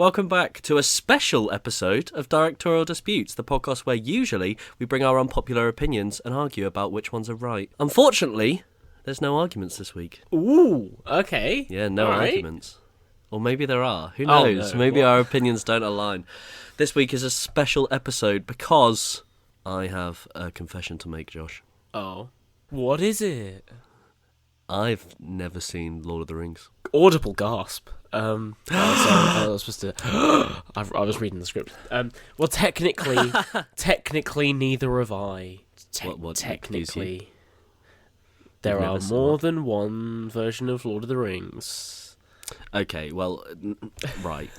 Welcome back to a special episode of Directorial Disputes, the podcast where usually we bring our unpopular opinions and argue about which ones are right. Unfortunately, there's no arguments this week. Ooh, okay. Yeah, no All right. arguments. Or maybe there are. Who knows? no. Maybe What? our opinions don't align. This week is a special episode because I have a confession to make, Josh. Oh. What is it? I've never seen Lord of the Rings. Audible gasp. Sorry, I was supposed to... I was reading the script. Well, technically, neither have I. What Technically. There You've are never seen more one? than one version of Lord of the Rings. Okay, well, right.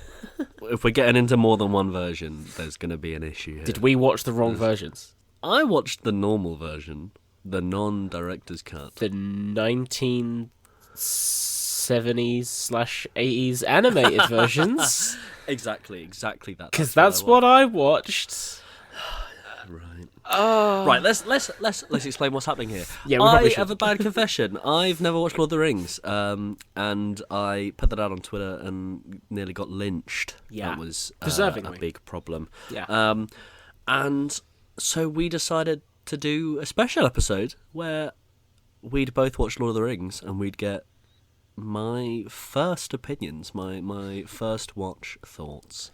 If we're getting into more than one version, there's going to be an issue here. Did we watch the wrong versions? I watched the normal version, the non-director's cut. The 1970s/80s animated versions? Exactly that. Because that's what I watched. Right. Oh. Right, let's explain what's happening here. Yeah, we probably I should. have a bad confession. I've never watched Lord of the Rings, and I put that out on Twitter and nearly got lynched. Yeah. That was a Deservingly. big problem. Yeah. And so we decided to do a special episode where we'd both watch Lord of the Rings and we'd get my first opinions, my first watch thoughts.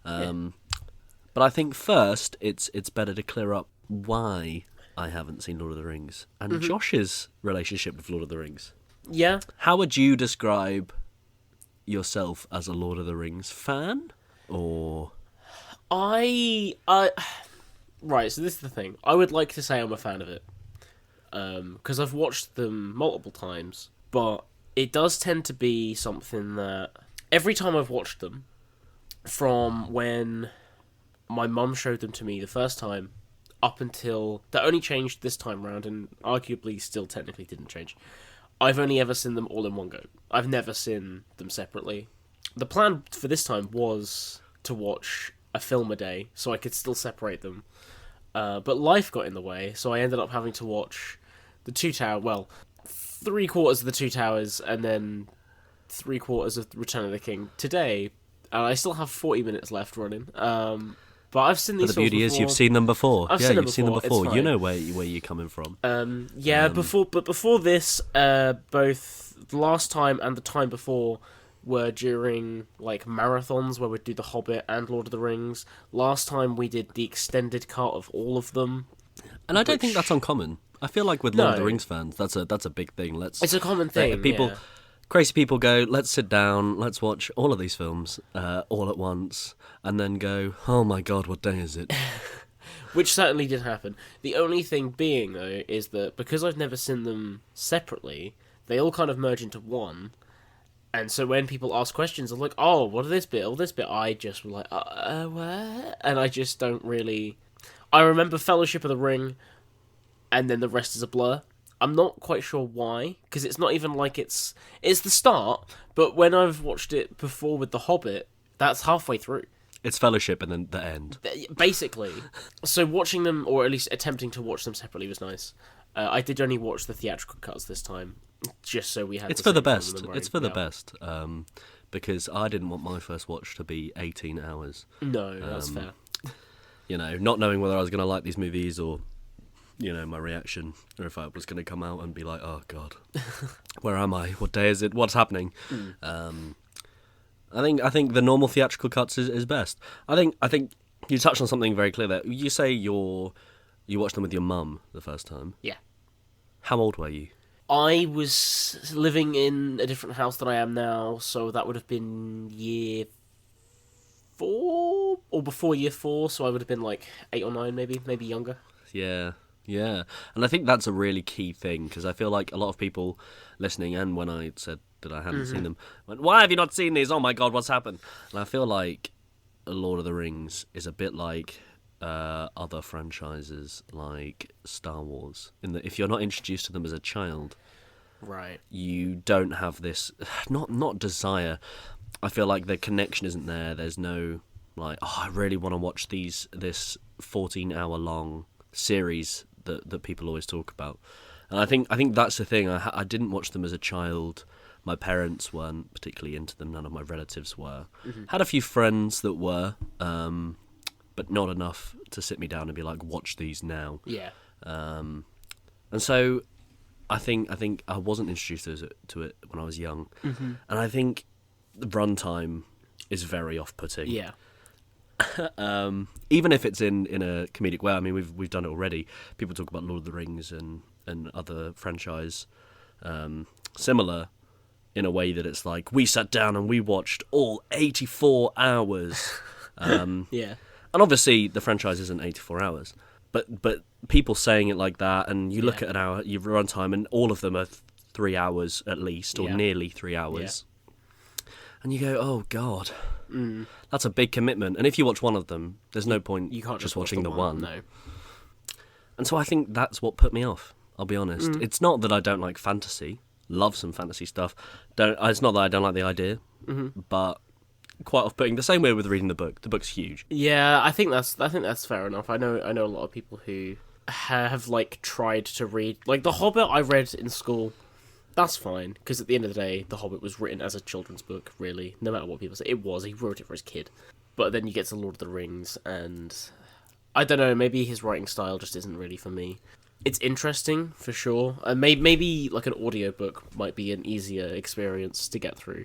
But I think first it's better to clear up why I haven't seen Lord of the Rings and Josh's relationship with Lord of the Rings. Yeah. How would you describe yourself as a Lord of the Rings fan? Or Right, so this is the thing. I would like to say I'm a fan of it. Because I've watched them multiple times, but it does tend to be something that every time I've watched them, from when my mum showed them to me the first time, up until... That only changed this time round, and arguably still technically didn't change. I've only ever seen them all in one go. I've never seen them separately. The plan for this time was to watch a film a day, so I could still separate them. But life got in the way, so I ended up having to watch the Two Towers, well, 3/4 of the Two Towers, and then 3/4 of Return of the King today. And I still have 40 minutes left running. But I've seen these the films beauty is before. you've seen them before. I've yeah, seen them you've seen them before, before. it's You fine. know where you're coming from. Before this, both the last time and the time before were during like marathons where we'd do The Hobbit and Lord of the Rings. Last time we did the extended cut of all of them. And I don't think that's uncommon. I feel like with Lord of the No. Rings fans, that's a big thing. It's a common thing. People, yeah. crazy people go, let's sit down, let's watch all of these films all at once, and then go, oh my god, what day is it? Which certainly did happen. The only thing being, though, is that because I've never seen them separately, they all kind of merge into one. And so when people ask questions, I'm like, oh, what is this bit? All this bit, I just was like, what? And I just don't really... I remember Fellowship of the Ring, and then the rest is a blur. I'm not quite sure why, because it's not even like it's the start, but when I've watched it before with The Hobbit, that's halfway through. It's Fellowship and then the end. Basically. So watching them, or at least attempting to watch them separately, was nice. I did only watch the theatrical cuts this time, just so we had. It's the for the same film best. in the It's for the brain. best. Because I didn't want my first watch to be 18 hours. No, that's fair. You know, not knowing whether I was going to like these movies or, you know, my reaction, or if I was going to come out and be like, oh god, where am I? What day is it? What's happening? I think the normal theatrical cuts is best. I think you touched on something very clear there. You say you watched them with your mum the first time. Yeah. How old were you? I was living in a different house than I am now, so that would have been year 4 or before year 4. So I would have been like 8 or 9, maybe younger. Yeah. And I think that's a really key thing, because I feel like a lot of people listening, and when I said that I hadn't seen them, went, why have you not seen these? Oh my god, what's happened? And I feel like Lord of the Rings is a bit like other franchises like Star Wars, in that if you're not introduced to them as a child, Right. you don't have this not desire. I feel like the connection isn't there. There's no like, oh, I really want to watch this 14-hour long series that people always talk about. And I think that's the thing. I didn't watch them as a child My parents weren't particularly into them. None of my relatives were. Had a few friends that were, but not enough to sit me down and be like, watch these now. Yeah. And so I think I wasn't introduced to it when I was young. And I think the runtime is very off-putting. Yeah. Even if it's in a comedic way. I mean, we've done it already. People talk about Lord of the Rings and other franchise similar in a way that it's like, we sat down and we watched all 84 hours. Yeah. And obviously the franchise isn't 84 hours, but people saying it like that, and you look at an hour, your runtime, and all of them are 3 hours at least, or nearly 3 hours. And you go, oh God, that's a big commitment. And if you watch one of them, there's no point You can't just watch watching the one. No. And so I think that's what put me off, I'll be honest. It's not that I don't like fantasy. Love some fantasy stuff. It's not that I don't like the idea, but quite off-putting. The same way with reading the book. The book's huge. Yeah, I think that's fair enough. I know a lot of people who have like tried to read like The Hobbit. I read in school. That's fine, because at the end of the day, The Hobbit was written as a children's book, really. No matter what people say, it was. He wrote it for his kid. But then you get to Lord of the Rings, and I don't know, maybe his writing style just isn't really for me. It's interesting, for sure. Maybe like an audiobook might be an easier experience to get through.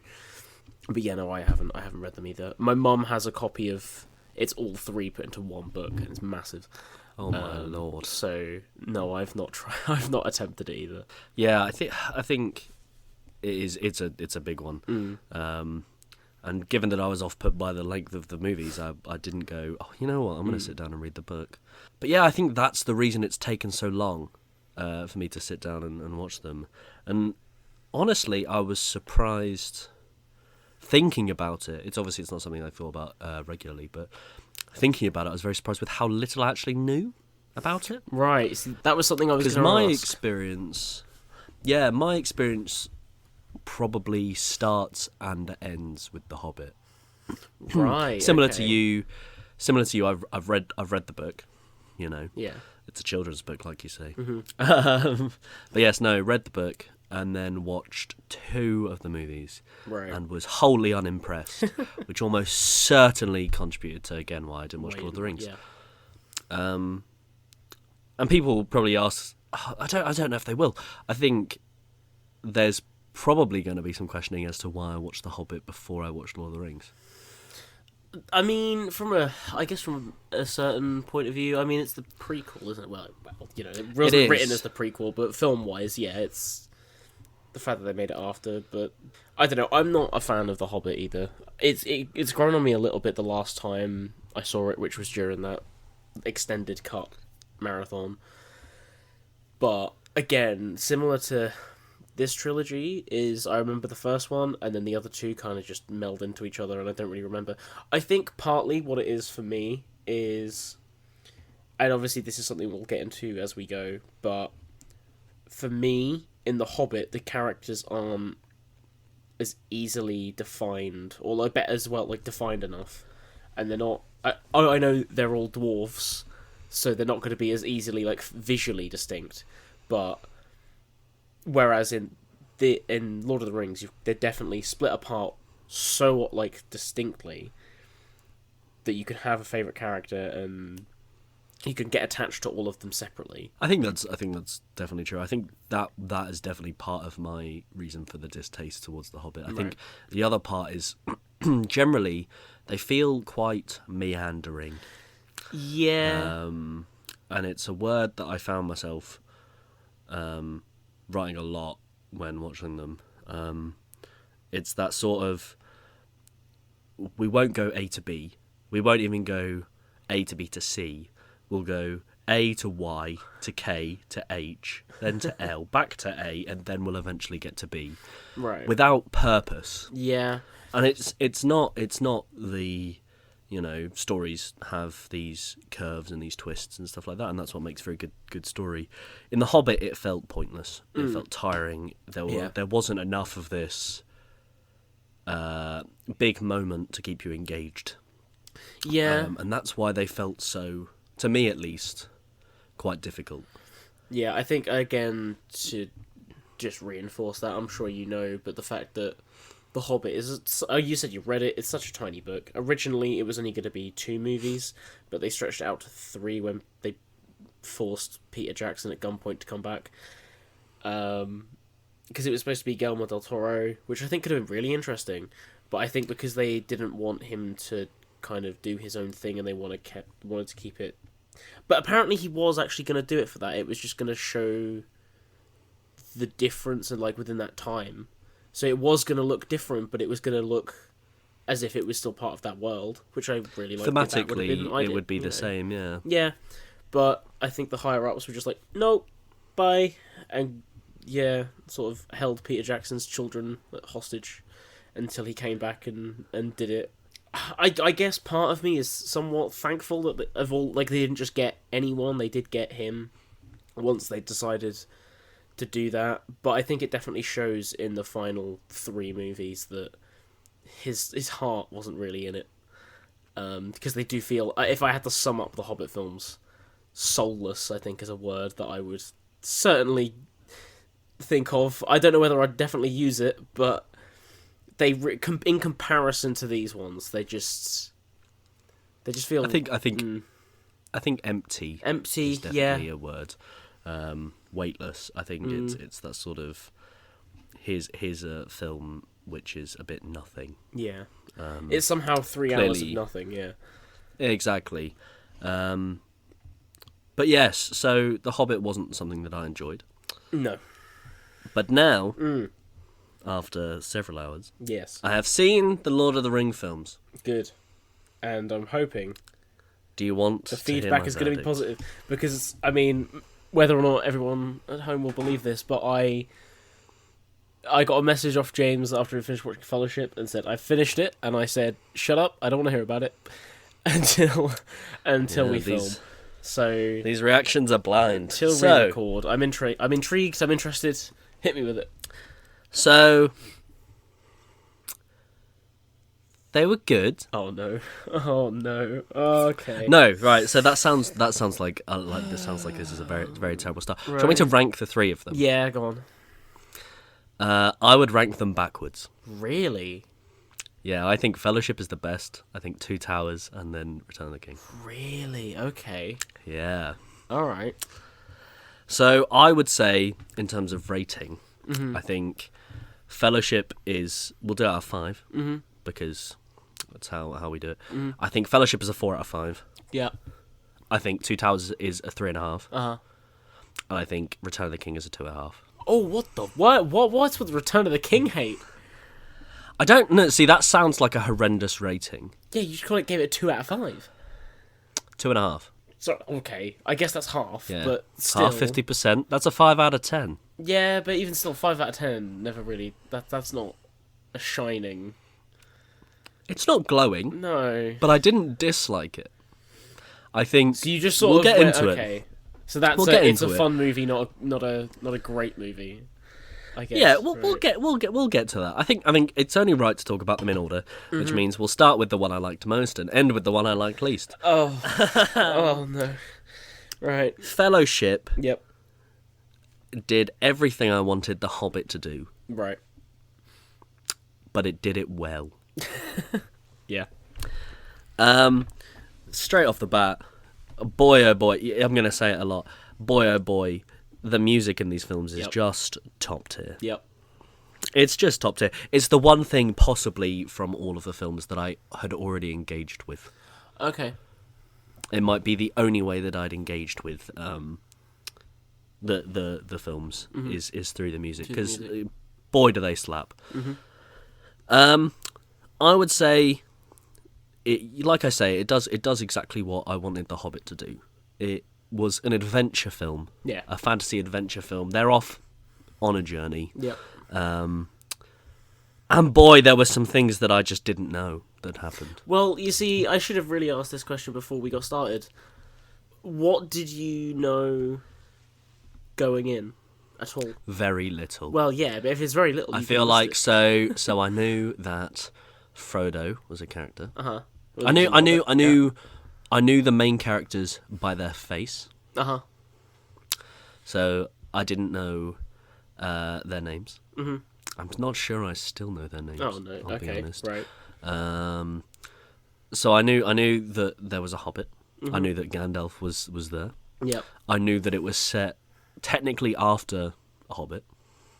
But yeah, no, I haven't read them either. My mum has a copy of... It's all three put into one book, and it's massive. Oh my lord! So no, I've not tried. I've not attempted it either. Yeah, I think it is. It's a big one. And given that I was off put by the length of the movies, I didn't go, oh, you know what? I'm going to sit down and read the book. But yeah, I think that's the reason it's taken so long for me to sit down and watch them. And honestly, I was surprised. Thinking about it, it's not something I thought about regularly, but thinking about it, I was very surprised with how little I actually knew about it. Right, see, that was something I was going to ask. My experience probably starts and ends with The Hobbit. Right, Similar to you, I've read the book. You know, yeah, it's a children's book, like you say. But yes, read the book. And then watched 2 of the movies, and was wholly unimpressed, which almost certainly contributed to, again, why I didn't watch Lord of the Rings. Yeah. And people will probably ask, I don't know if they will. I think there's probably going to be some questioning as to why I watched The Hobbit before I watched Lord of the Rings. I mean, from a certain point of view, I mean, it's the prequel, isn't it? Well, you know, it wasn't written as the prequel, but film-wise, yeah, it's the fact that they made it after. But I don't know, I'm not a fan of The Hobbit either. It's grown on me a little bit the last time I saw it, which was during that extended cut marathon. But again, similar to this trilogy, is I remember the first one, and then the other 2 kind of just meld into each other, and I don't really remember. I think partly what it is for me is, and obviously this is something we'll get into as we go, but for me, in The Hobbit, the characters aren't as easily defined, or like better as well, like defined enough, and they're not. I know they're all dwarves, so they're not going to be as easily like visually distinct. But whereas in Lord of the Rings, they're definitely split apart so like distinctly that you can have a favorite character and you can get attached to all of them separately. I think that's definitely true. I think that is definitely part of my reason for the distaste towards The Hobbit. I think the other part is generally they feel quite meandering. Yeah. And it's a word that I found myself writing a lot when watching them. It's that sort of, we won't go A to B. We won't even go A to B to C. We'll go A to Y to K to H, then to L, back to A, and then we'll eventually get to B. Right. Without purpose. Yeah. And it's not the, you know, stories have these curves and these twists and stuff like that, and that's what makes for a good story. In The Hobbit, it felt pointless. It felt tiring. There wasn't enough of this big moment to keep you engaged. Yeah. And that's why they felt so, to me at least, quite difficult. Yeah, I think, again, to just reinforce that. I'm sure you know, but the fact that The Hobbit is... you said you read it. It's such a tiny book. Originally, it was only going to be 2 movies, but they stretched it out to 3 when they forced Peter Jackson at gunpoint to come back. Because it was supposed to be Guillermo del Toro, which I think could have been really interesting. But I think because they didn't want him to kind of do his own thing and they wanted to keep it... But apparently he was actually going to do it for that. It was just going to show the difference and like within that time. So it was going to look different, but it was going to look as if it was still part of that world, which I really liked. Thematically, it would be the same, yeah. Yeah, but I think the higher-ups were just like, nope, bye, and yeah, sort of held Peter Jackson's children hostage until he came back and did it. I guess part of me is somewhat thankful that they didn't just get anyone, they did get him once they decided to do that. But I think it definitely shows in the final 3 movies that his heart wasn't really in it. Because they do feel, if I had to sum up the Hobbit films, soulless, I think, is a word that I would certainly think of. I don't know whether I'd definitely use it, but in comparison to these ones, they just feel. I think empty. Empty, is definitely a word. Weightless. I think it's that sort of. Here's a film which is a bit nothing. Yeah. It's somehow 3 hours of nothing. Yeah. Exactly. But yes, so The Hobbit wasn't something that I enjoyed. No. But now, after several hours, yes, I have seen the Lord of the Ring films. Good. And I'm hoping do you want the feedback is going to be positive? Because, I mean, whether or not everyone at home will believe this, but I got a message off James after we finished watching Fellowship and said, I finished it, and I said, shut up, I don't want to hear about it until we film. So these reactions are blind. Until we record, I'm intrigued, I'm interested. Hit me with it. So they were good. Oh no! Okay. No, right. So that sounds like this sounds like this is a very very terrible start. Right. Do you want me to rank the 3 of them? Yeah, go on. I would rank them backwards. Really? Yeah, I think Fellowship is the best. I think Two Towers and then Return of the King. Really? Okay. Yeah. All right. So I would say, in terms of rating, I think Fellowship is... We'll do it out of 5, because that's how we do it. I think Fellowship is a 4 out of 5. Yeah. I think Two Towers is a 3.5. Uh-huh. And I think Return of the King is a 2.5. Oh, what the... What's with Return of the King hate? I don't know. See, that sounds like a horrendous rating. Yeah, you just gave it a 2 out of 5. 2.5. So, okay. I guess that's half, but still... Half, 50%. That's a 5 out of 10. Yeah, but even still, 5 out of 10 never really... That's not a shining... It's not glowing. No. But I didn't dislike it. I think... So you just sort of get into it. So that's it's a fun movie, not a great movie. I guess. Yeah, we'll get to that. I think it's only right to talk about them in order, which means we'll start with the one I liked most and end with the one I liked least. Oh, oh no! Right. Fellowship. Yep. Did everything I wanted The Hobbit to do. Right. But it did it well. Yeah. Straight off the bat, boy oh boy, I'm gonna say it a lot. Boy oh boy. The music in these films is just top tier. Yep. It's just top tier. It's the one thing possibly from all of the films that I had already engaged with. Okay. It might be the only way that I'd engaged with the films is through the music, because boy do they slap. I would say, like I say, it does exactly what I wanted The Hobbit to do. It was an adventure film, a fantasy adventure film. They're off on a journey, and boy, there were some things that I just didn't know that happened. Well, you see, I should have really asked this question before we got started. What did you know going in at all? Very little. Well, yeah, but if it's very little, I feel like so I knew that Frodo was a character. I knew the main characters by their face. Uh-huh. So I didn't know their names. Mm-hmm. I'm not sure I still know their names. Oh no. I'll be Okay. honest. Right. So I knew that there was a Hobbit. Mm-hmm. I knew that Gandalf was there. Yep. I knew that it was set technically after a Hobbit.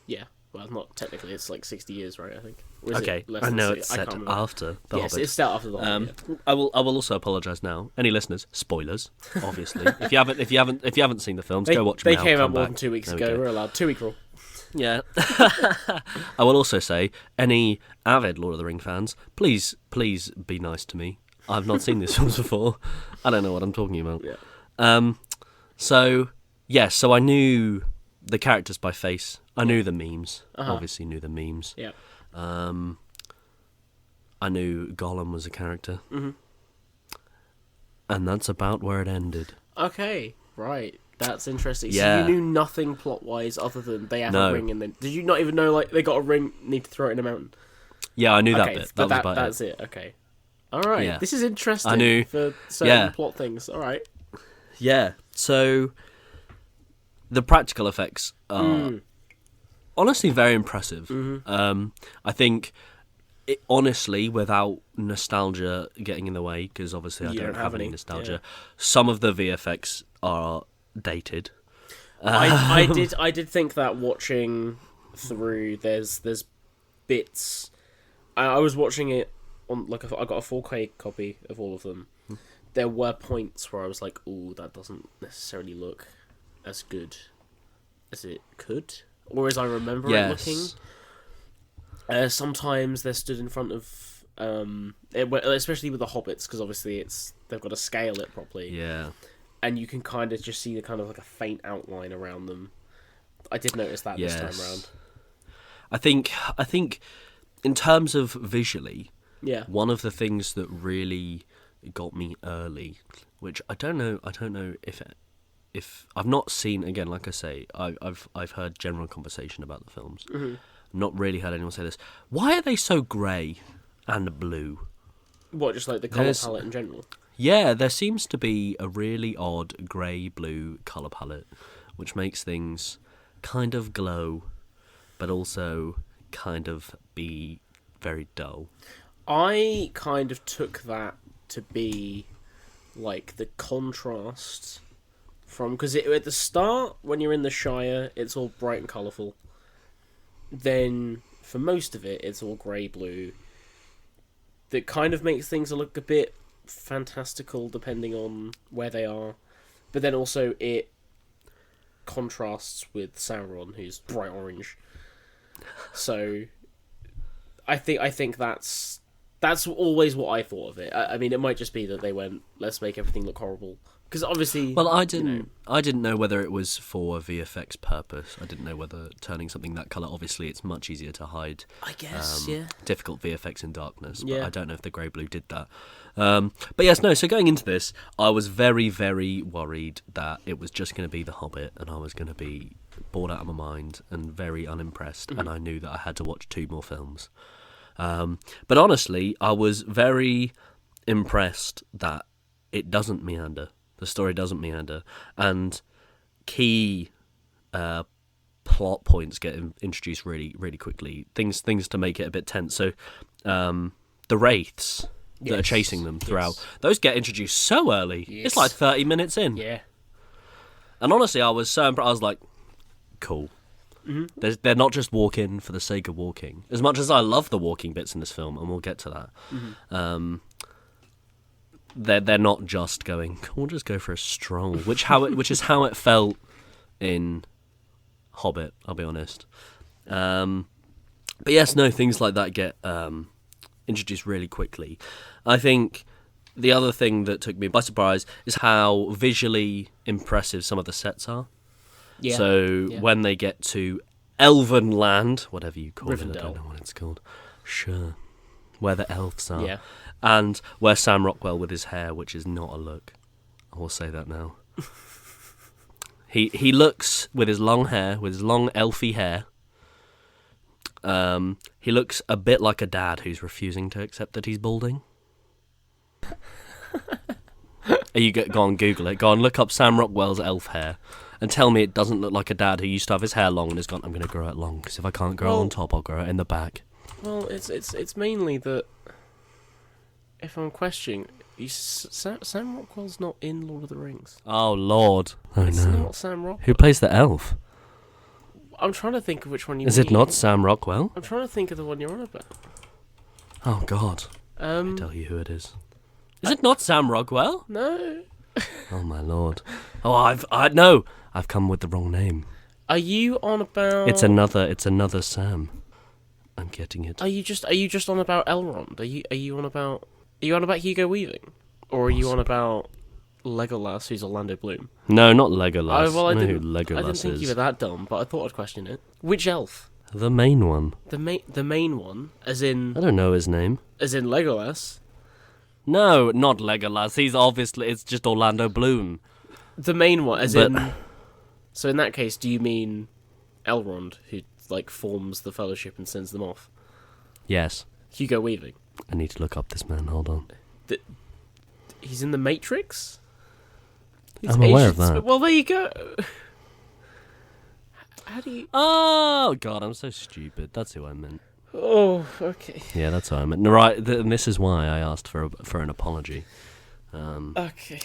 Yeah. Well, not technically. It's like 60 years, right? I think. Or is Okay, it less I than know 60? it's I set can't remember. after the Yes, Hobbit. it's set after the Hobbit. Yeah. I will also apologise now. Any listeners? Spoilers, obviously. if you haven't seen the films, go watch them They now. came out come more back. than 2 weeks There we ago. go. We're allowed 2-week rule. Yeah. I will also say, any avid Lord of the Ring fans, please be nice to me. I've not seen these films before. I don't know what I'm talking about. Yeah. So I knew the characters by face. I knew the memes. Obviously knew the memes. Yeah. I knew Gollum was a character. Mm-hmm. And that's about where it ended. Okay. Right. That's interesting. Yeah. So you knew nothing plot-wise other than they have No. a ring, and then did you not even know like they got a ring, need to throw it in a mountain? Yeah, I knew that Okay, bit. but That was about that's it. it. Okay. All right. Yeah. This is interesting. I knew- for certain yeah. plot things. All right. Yeah. So the practical effects are honestly very impressive. I think, honestly, without nostalgia getting in the way, because obviously I You don't have any any, nostalgia, yeah. some of the VFX are dated. I did think that watching through, there's bits. I was watching it on I got a 4K copy of all of them. There were points where I was like, "Ooh, that doesn't necessarily look as good as it could, or as I remember it looking." Sometimes they're stood in front of, especially with the hobbits, because obviously they've got to scale it properly. Yeah. And you can kind of just see the kind of like a faint outline around them. I did notice that this time round. I think in terms of visually, Yeah. one of the things that really got me early, which I don't know if I've not seen, again, like I say, I've heard general conversation about the films. Mm-hmm. Not really had anyone say this. Why are they so grey and blue? What, just like the colour There's- palette in general? Yeah, there seems to be a really odd grey-blue colour palette, which makes things kind of glow, but also kind of be very dull. I kind of took that to be like the contrast from, because at the start, when you're in the Shire, it's all bright and colourful. Then for most of it, it's all grey blue. That kind of makes things look a bit fantastical depending on where they are, but then also it contrasts with Sauron, who's bright orange. So I think that's always what I thought of it. I mean, it might just be that they went, let's make everything look horrible, because obviously. Well, I didn't know whether it was for a VFX purpose. I didn't know whether turning something that colour. Obviously, it's much easier to hide. I guess, yeah. Difficult VFX in darkness. But Yeah. I don't know if the grey blue did that. But yes, no. So going into this, I was very, very worried that it was just going to be The Hobbit, and I was going to be bored out of my mind and very unimpressed. And I knew that I had to watch 2 more films. But honestly, I was very impressed that it doesn't meander. The story doesn't meander, and key plot points get introduced really, really quickly. Things to make it a bit tense. So, the wraiths that are Yes, chasing them throughout, yes. those get introduced so early. Yes. It's like 30 minutes in. Yeah. And honestly, I was so impressed. I was like, cool. Mm-hmm. They're not just walking for the sake of walking. As much as I love the walking bits in this film, and we'll get to that. Mm-hmm. They're not just going, we'll just go for a stroll, which is how it felt in Hobbit, I'll be honest. But yes, no, things like that get introduced really quickly. I think the other thing that took me by surprise is how visually impressive some of the sets are. Yeah. So Yeah. when they get to Elven Land, whatever you call it, I Rivendell. don't know what it's called. Sure. Where the elves are. Yeah. And where Sam Rockwell with his hair, which is not a look. I will say that now. He looks, with his long hair, with his long elfy hair, he looks a bit like a dad who's refusing to accept that he's balding. You go on Google it. Go on, look up Sam Rockwell's elf hair, and tell me it doesn't look like a dad who used to have his hair long and has gone, I'm going to grow it long, because if I can't grow it on top, I'll grow it in the back. Well, it's mainly that, if I'm questioning, Sam Rockwell's not in Lord of the Rings. Oh, Lord. Oh, It's no. not Sam Rockwell. Who plays the elf? I'm trying to think of which one you mean. Is it not Sam Rockwell? I'm trying to think of the one you're on about. Oh, God. Let me Um, tell you who it is. Is it not Sam Rockwell? no. Oh, my Lord. Oh, no. I've come with the wrong name. Are you on about? It's another Sam. I'm getting it. Are you just on about Elrond? Are you on about Hugo Weaving, or are you on about Legolas, who's Orlando Bloom? No, not Legolas. Well, I know who Legolas I didn't think is. you were that dumb, but I thought I'd question it. Which elf? The main one. The main one, as in I don't know his name. Legolas. No, not Legolas. He's obviously... It's just Orlando Bloom. The main one, as But- in. So in that case, do you mean Elrond, who like forms the Fellowship and sends them off? Yes. Hugo Weaving. I need to look up this man. Hold on. He's in the Matrix. I'm aware of that. Well, there you go. How do you? Oh, God, I'm so stupid. That's who I meant. Oh, okay. Yeah, that's who I meant. No, right, and this is why I asked for an apology. Okay.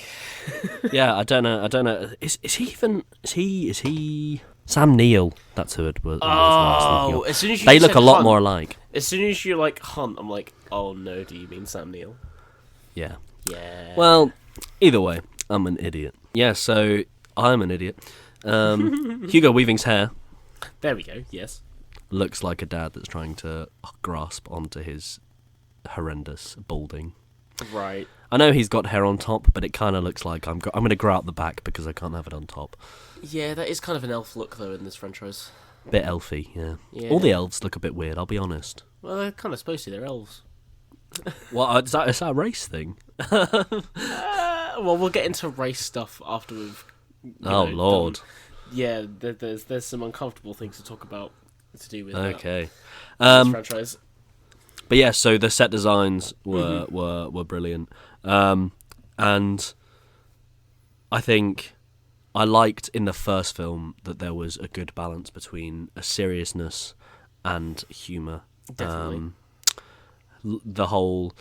Yeah, I don't know. Is he even... Is he... Sam Neill. That's who it was. Oh, as soon as you They look said a lot Hunt, more alike. As soon as you like Hunt, I'm like, oh no, do you mean Sam Neill? Yeah. Yeah. Well, either way, I'm an idiot. Yeah, so I'm an idiot. Hugo Weaving's hair There we go. Yes. looks like a dad that's trying to grasp onto his horrendous balding. Right. I know he's got hair on top, but it kind of looks like I'm going to grow out the back because I can't have it on top. Yeah, that is kind of an elf look though in this franchise. Bit elfy, yeah. Yeah. All the elves look a bit weird, I'll be honest. Well, they're kind of supposed to. They're elves. Well, is that a race thing? Well, we'll get into race stuff after we've. Oh, Lord. Yeah, there's some uncomfortable things to talk about to do with Okay. this franchise. But yeah, so the set designs were brilliant, and I think I liked in the first film that there was a good balance between a seriousness and humour. Definitely. The whole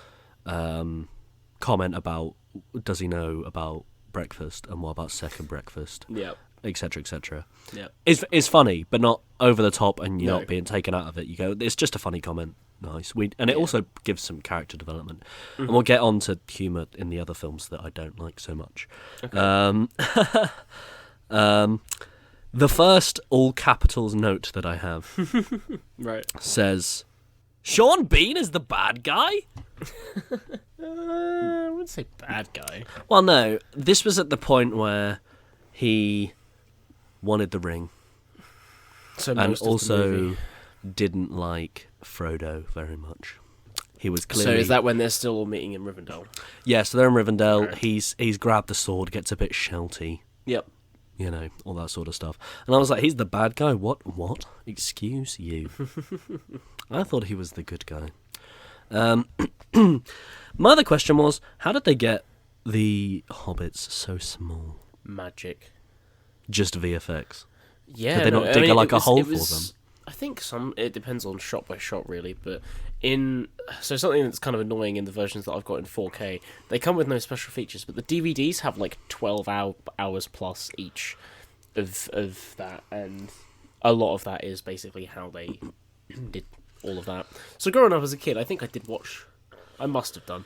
comment about does he know about breakfast and what about second breakfast, Yeah. etc., etc. Yeah. Is funny, but not over the top, and you're No. not being taken out of it. You go, it's just a funny comment. Nice. And it also gives some character development. And we'll get on to humour in the other films that I don't like so much. Okay. The first all capitals note that I have Right. says, Sean Bean is the bad guy? I wouldn't say bad guy. Well, no. This was at the point where he wanted the ring So and most of the also movie. didn't like Frodo very much. He was So clearly... is that when they're still all meeting in Rivendell? Yeah, so they're in Rivendell. Right. He's grabbed the sword, gets a bit shouty, Yep. you know, all that sort of stuff. And I was like, he's the bad guy? What? Excuse you. I thought he was the good guy. My other question was, how did they get the hobbits so small? Magic. Just VFX? Yeah. Did they not dig a hole for them? I think it depends on shot by shot really, but something that's kind of annoying in the versions that I've got in 4K, they come with no special features, but the DVDs have like 12 hours plus each of that, and a lot of that is basically how they did all of that. So growing up as a kid, I think I must have done.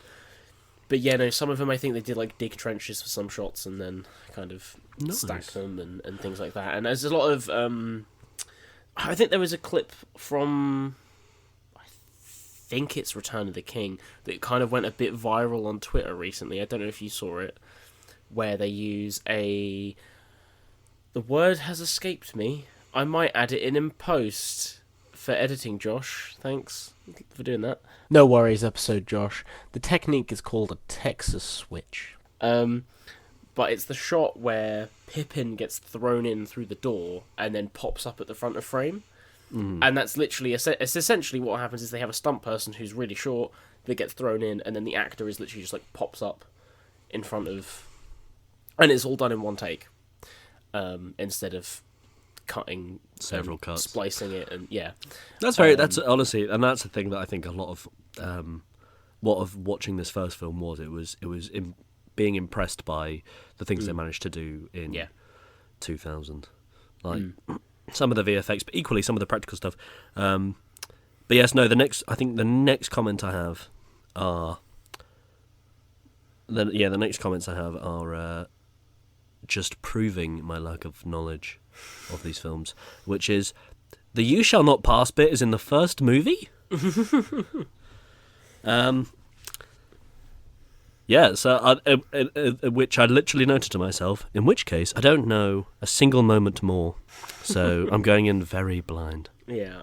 But yeah, no, some of them I think they did like dig trenches for some shots and then kind of stack them and things like that. And there's a lot of I think there was a clip from, I think it's Return of the King, that kind of went a bit viral on Twitter recently. I don't know if you saw it, where they use the word has escaped me. I might add it in post for editing, Josh. Thanks for doing that. No worries, episode Josh. The technique is called a Texas switch. But it's the shot where Pippin gets thrown in through the door and then pops up at the front of frame. And that's literally, it's essentially what happens is they have a stunt person who's really short that gets thrown in, and then the actor is literally just like pops up in front of, and it's all done in one take. instead of cutting Several cuts, splicing it, and that's honestly, and that's the thing that I think a lot of what of watching this first film was being impressed by the things they managed to do in 2000, like some of the VFX, but equally some of the practical stuff. But yes, no, the next comment I have are the next comments I have are just proving my lack of knowledge of these films, which is the "You shall not pass" bit is in the first movie. So which I literally noted to myself, in which case I don't know a single moment more, so I'm going in very blind. Yeah.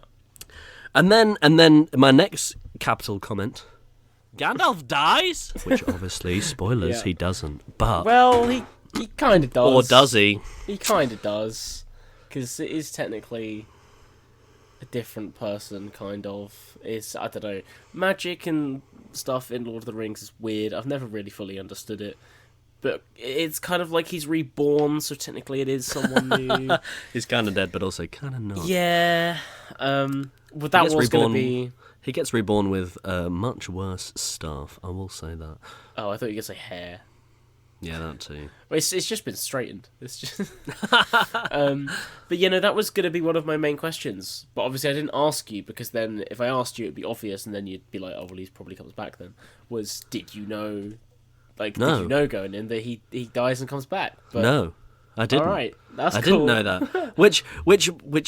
And then my next capital comment, Gandalf dies, which obviously, spoilers, he doesn't, but... Well, he kind of does. Or does he? He kind of does, because it is technically a different person, kind of. It's, I don't know, magic and stuff in Lord of the Rings is weird. I've never really fully understood it. But it's kind of like he's reborn, so technically it is someone new. He's kind of dead, but also kind of not. Yeah. But that was going to be... He gets reborn with much worse stuff, I will say that. Oh, I thought you were going to say hair. Yeah, that too. Well, it's just been straightened. It's just... but, that was going to be one of my main questions. But obviously I didn't ask you, because then if I asked you, it'd be obvious, and then you'd be like, oh, well, he probably comes back then. Did you know... Did you know going in that he dies and comes back? But, no, I didn't. All right, that's cool. I didn't know that. Which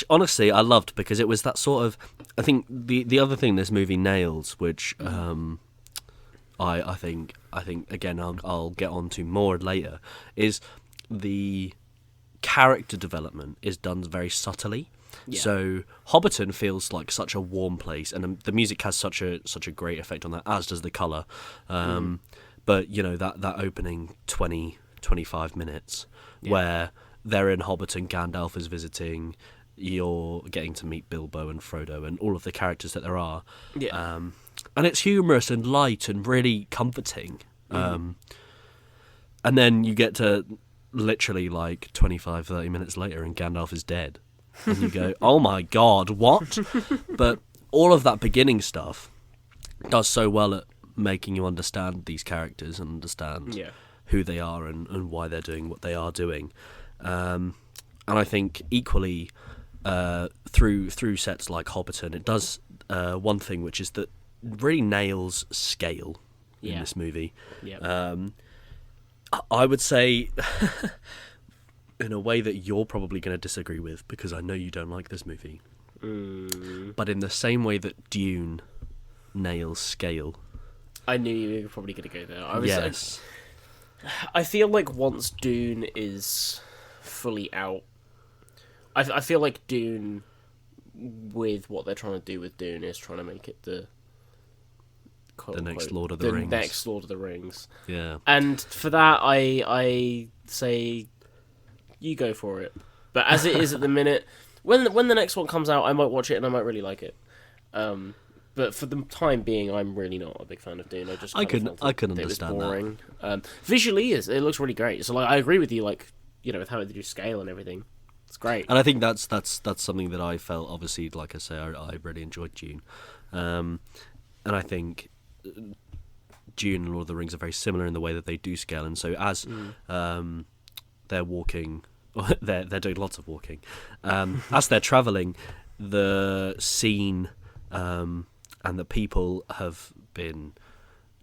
honestly I loved, because it was that sort of... I think the other thing this movie nails, which I think again I'll get on to more later, is the character development is done very subtly. Yeah. So Hobbiton feels like such a warm place, and the music has such a great effect on that, as does the colour. But, that opening 20-25 minutes where they're in Hobbiton, Gandalf is visiting, you're getting to meet Bilbo and Frodo and all of the characters that there are. Yeah. And it's humorous and light and really comforting. And then you get to literally like 25-30 minutes later and Gandalf is dead. And you go, oh my god, what? But all of that beginning stuff does so well at making you understand these characters and understand who they are and why they're doing what they are doing. And I think equally through sets like Hobbiton, it does one thing, which is that really nails scale in this movie. I would say in a way that you're probably going to disagree with, because I know you don't like this movie, but in the same way that Dune nails scale. I knew you were probably going to go there. I feel like once Dune is fully out, I feel like Dune, with what they're trying to do with Dune, is trying to make it the next Lord of the Rings. The next Lord of the Rings. Yeah. And for that, I say, you go for it. But as it is at the minute, when the next one comes out, I might watch it and I might really like it. But for the time being, I'm really not a big fan of Dune. I can understand boring. That. Visually, it looks really great. So I agree with you. With how they do scale and everything, it's great. And I think that's something that I felt. Obviously, like I say, I really enjoyed Dune, and I think Dune and Lord of the Rings are very similar in the way that they do scale. And so as they're walking, they're doing lots of walking. As they're traveling, the scene. And the people have been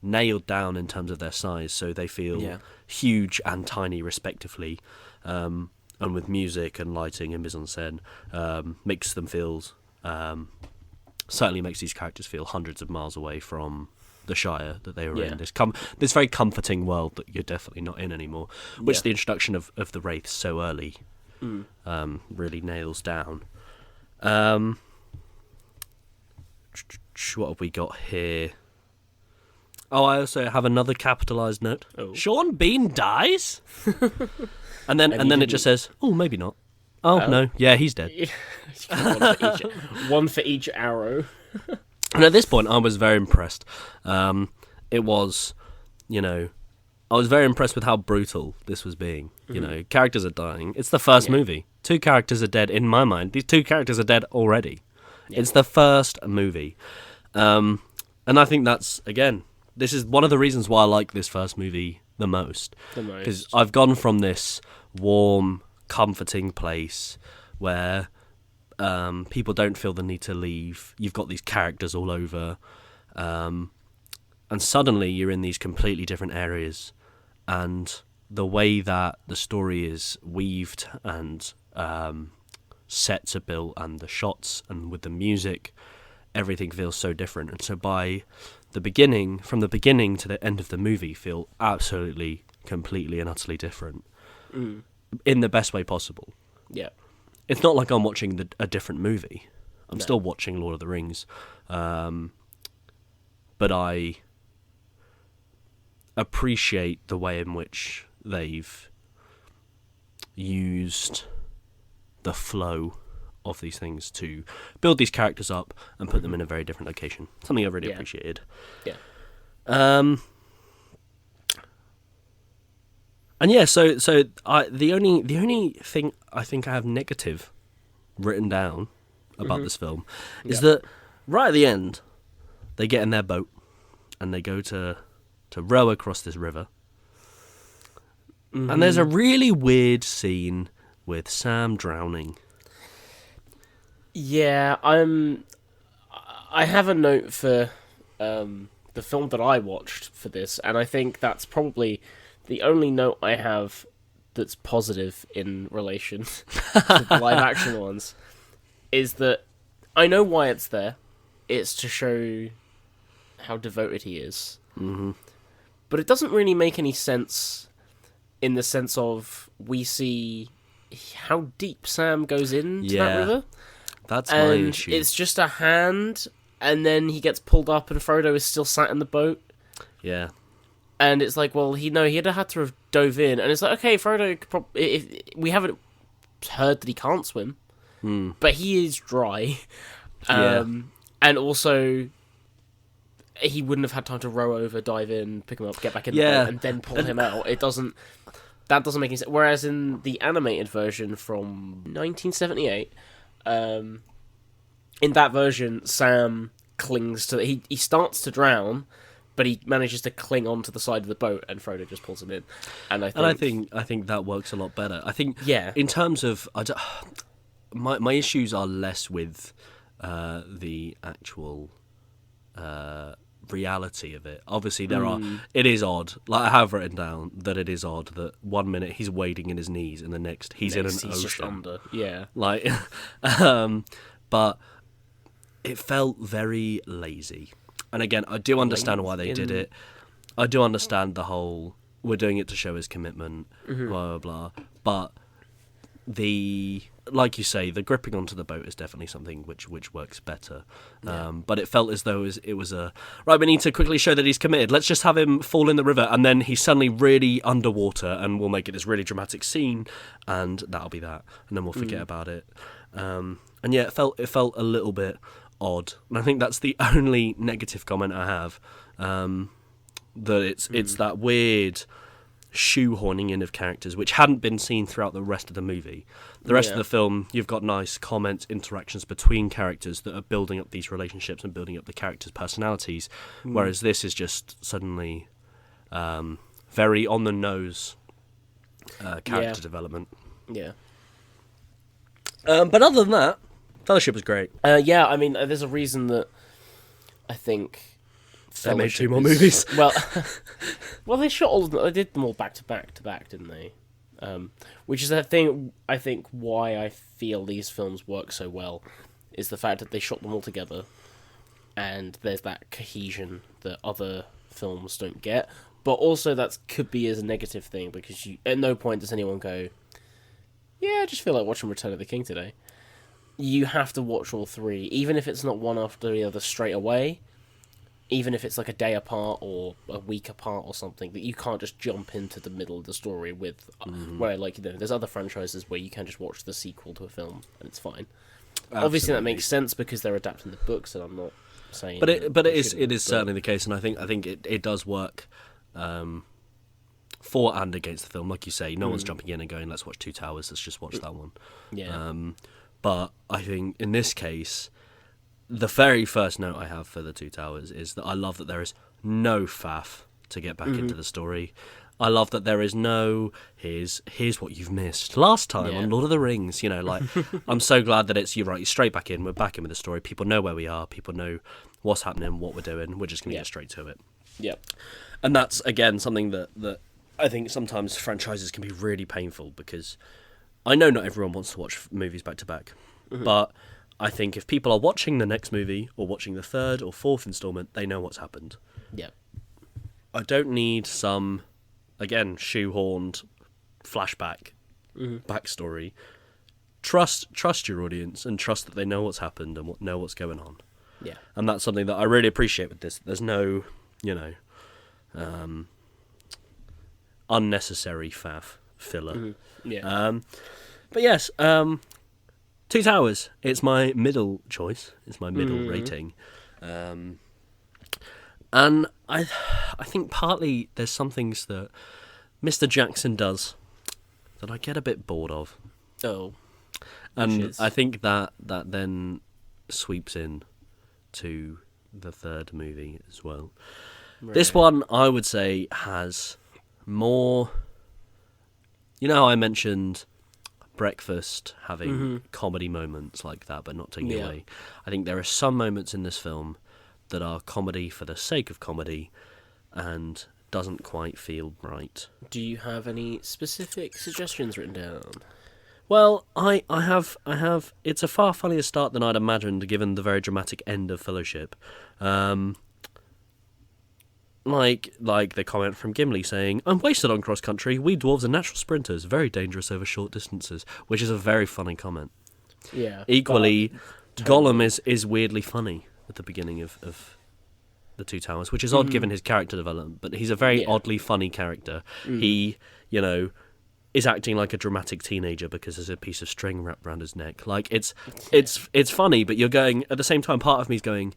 nailed down in terms of their size, so they feel huge and tiny respectively, and with music and lighting and mise-en-scène makes them feel certainly makes these characters feel hundreds of miles away from the Shire that they were in. This very comforting world that you're definitely not in anymore, which the introduction of the Wraiths so early really nails down. What have we got here? Oh, I also have another capitalised note. Oh. Sean Bean dies? and then it just says, oh, maybe not. Oh, no. Yeah, he's dead. One for each arrow. And at this point, I was very impressed. It was, I was very impressed with how brutal this was being. You know, characters are dying. It's the first movie. 2 characters are dead in my mind. These 2 characters are dead already. Yeah. It's the first movie. And I think that's, again, this is one of the reasons why I like this first movie the most. Because I've gone from this warm, comforting place where people don't feel the need to leave. You've got these characters all over. And suddenly you're in these completely different areas. And the way that the story is weaved and sets are built and the shots and with the music, everything feels so different. And so from the beginning to the end of the movie, feel absolutely, completely and utterly different in the best way possible. Yeah. It's not like I'm watching a different movie. I'm still watching Lord of the Rings. But I appreciate the way in which they've used the flow of these things to build these characters up and put them in a very different location. Something I've really appreciated. Yeah. And yeah, so the only thing I think I have negative written down about this film is that right at the end they get in their boat and they go to row across this river. And there's a really weird scene with Sam drowning. Yeah, I have a note for the film that I watched for this, and I think that's probably the only note I have that's positive in relation to the live action ones, is that I know why it's there. It's to show how devoted he is. Mm-hmm. But it doesn't really make any sense in the sense of we see how deep Sam goes into that river. That's my issue. It's just a hand, and then he gets pulled up and Frodo is still sat in the boat. Yeah. And it's like, well, he'd had to have dove in. And it's like, okay, Frodo could if we haven't heard that he can't swim, but he is dry. And also, he wouldn't have had time to row over, dive in, pick him up, get back in the boat, and then pull him out. That doesn't make any sense. Whereas in the animated version from 1978, in that version, Sam clings to... He starts to drown, but he manages to cling onto the side of the boat, and Frodo just pulls him in. And I think that works a lot better. I think in terms of... my issues are less with the actual... reality of it. Obviously there are, it is odd, like I have written down that it is odd that 1 minute he's wading in his knees and the next he's in an ocean just under. Like but it felt very lazy. And again, I do understand why they did it. I do understand the whole we're doing it to show his commitment, blah blah blah, but like you say, the gripping onto the boat is definitely something which works better. But it felt as though it was a... Right, we need to quickly show that he's committed. Let's just have him fall in the river, and then he's suddenly really underwater, and we'll make it this really dramatic scene, and that'll be that. And then we'll forget about it. And yeah, it felt a little bit odd. And I think that's the only negative comment I have. That it's that weird... shoehorning in of characters which hadn't been seen throughout the rest of the movie. The rest of the film, you've got nice comments, interactions between characters that are building up these relationships and building up the characters' personalities, whereas this is just suddenly very on the nose character development. Yeah. But other than that, Fellowship was great. I mean, there's a reason that I think they made 2 more movies. Well, they shot all of them. They did them all back to back, didn't they? Which is the thing. I think why I feel these films work so well is the fact that they shot them all together, and there's that cohesion that other films don't get. But also, that could be as a negative thing because at no point does anyone go, "Yeah, I just feel like watching Return of the King today." You have to watch all 3, even if it's not one after the other straight away. Even if it's like a day apart or a week apart or something, that you can't just jump into the middle of the story with, where there's other franchises where you can just watch the sequel to a film and it's fine. Absolutely. Obviously, that makes sense because they're adapting the books, and I'm not saying. But it is certainly the case, and I think it does work for and against the film. Like you say, no one's jumping in and going, let's watch Two Towers, let's just watch that one. Yeah. But I think in this case, the very first note I have for the Two Towers is that I love that there is no faff to get back into the story. I love that there is no here's what you've missed last time on Lord of the Rings. Like I'm so glad that it's you're straight back in. We're back in with the story. People know where we are. People know what's happening, what we're doing. We're just gonna get straight to it. Yep. And that's again something that I think sometimes franchises can be really painful, because I know not everyone wants to watch movies back to back, but I think if people are watching the next movie or watching the third or fourth installment, they know what's happened. Yeah. I don't need some, again, shoehorned flashback backstory. Trust your audience and trust that they know what's happened and know what's going on. Yeah. And that's something that I really appreciate with this. There's no, unnecessary faff filler. Yeah. But yes, Two Towers. It's my middle choice. It's my middle rating. And I think partly there's some things that Mr. Jackson does that I get a bit bored of. Oh. And I think that then sweeps in to the third movie as well. Right. This one, I would say, has more... how I mentioned Breakfast having comedy moments like that, but not taking it away. I think there are some moments in this film that are comedy for the sake of comedy and doesn't quite feel right. Do you have any specific suggestions written down? Well, I have. It's a far funnier start than I'd imagined, given the very dramatic end of Fellowship. Like the comment from Gimli saying, "I'm wasted on cross country. We dwarves are natural sprinters, very dangerous over short distances," which is a very funny comment. Yeah. Equally, Gollum is weirdly funny at the beginning of the Two Towers, which is odd given his character development, but he's a very oddly funny character. He, is acting like a dramatic teenager because there's a piece of string wrapped around his neck. Like it's funny, but you're going at the same time. Part of me's going,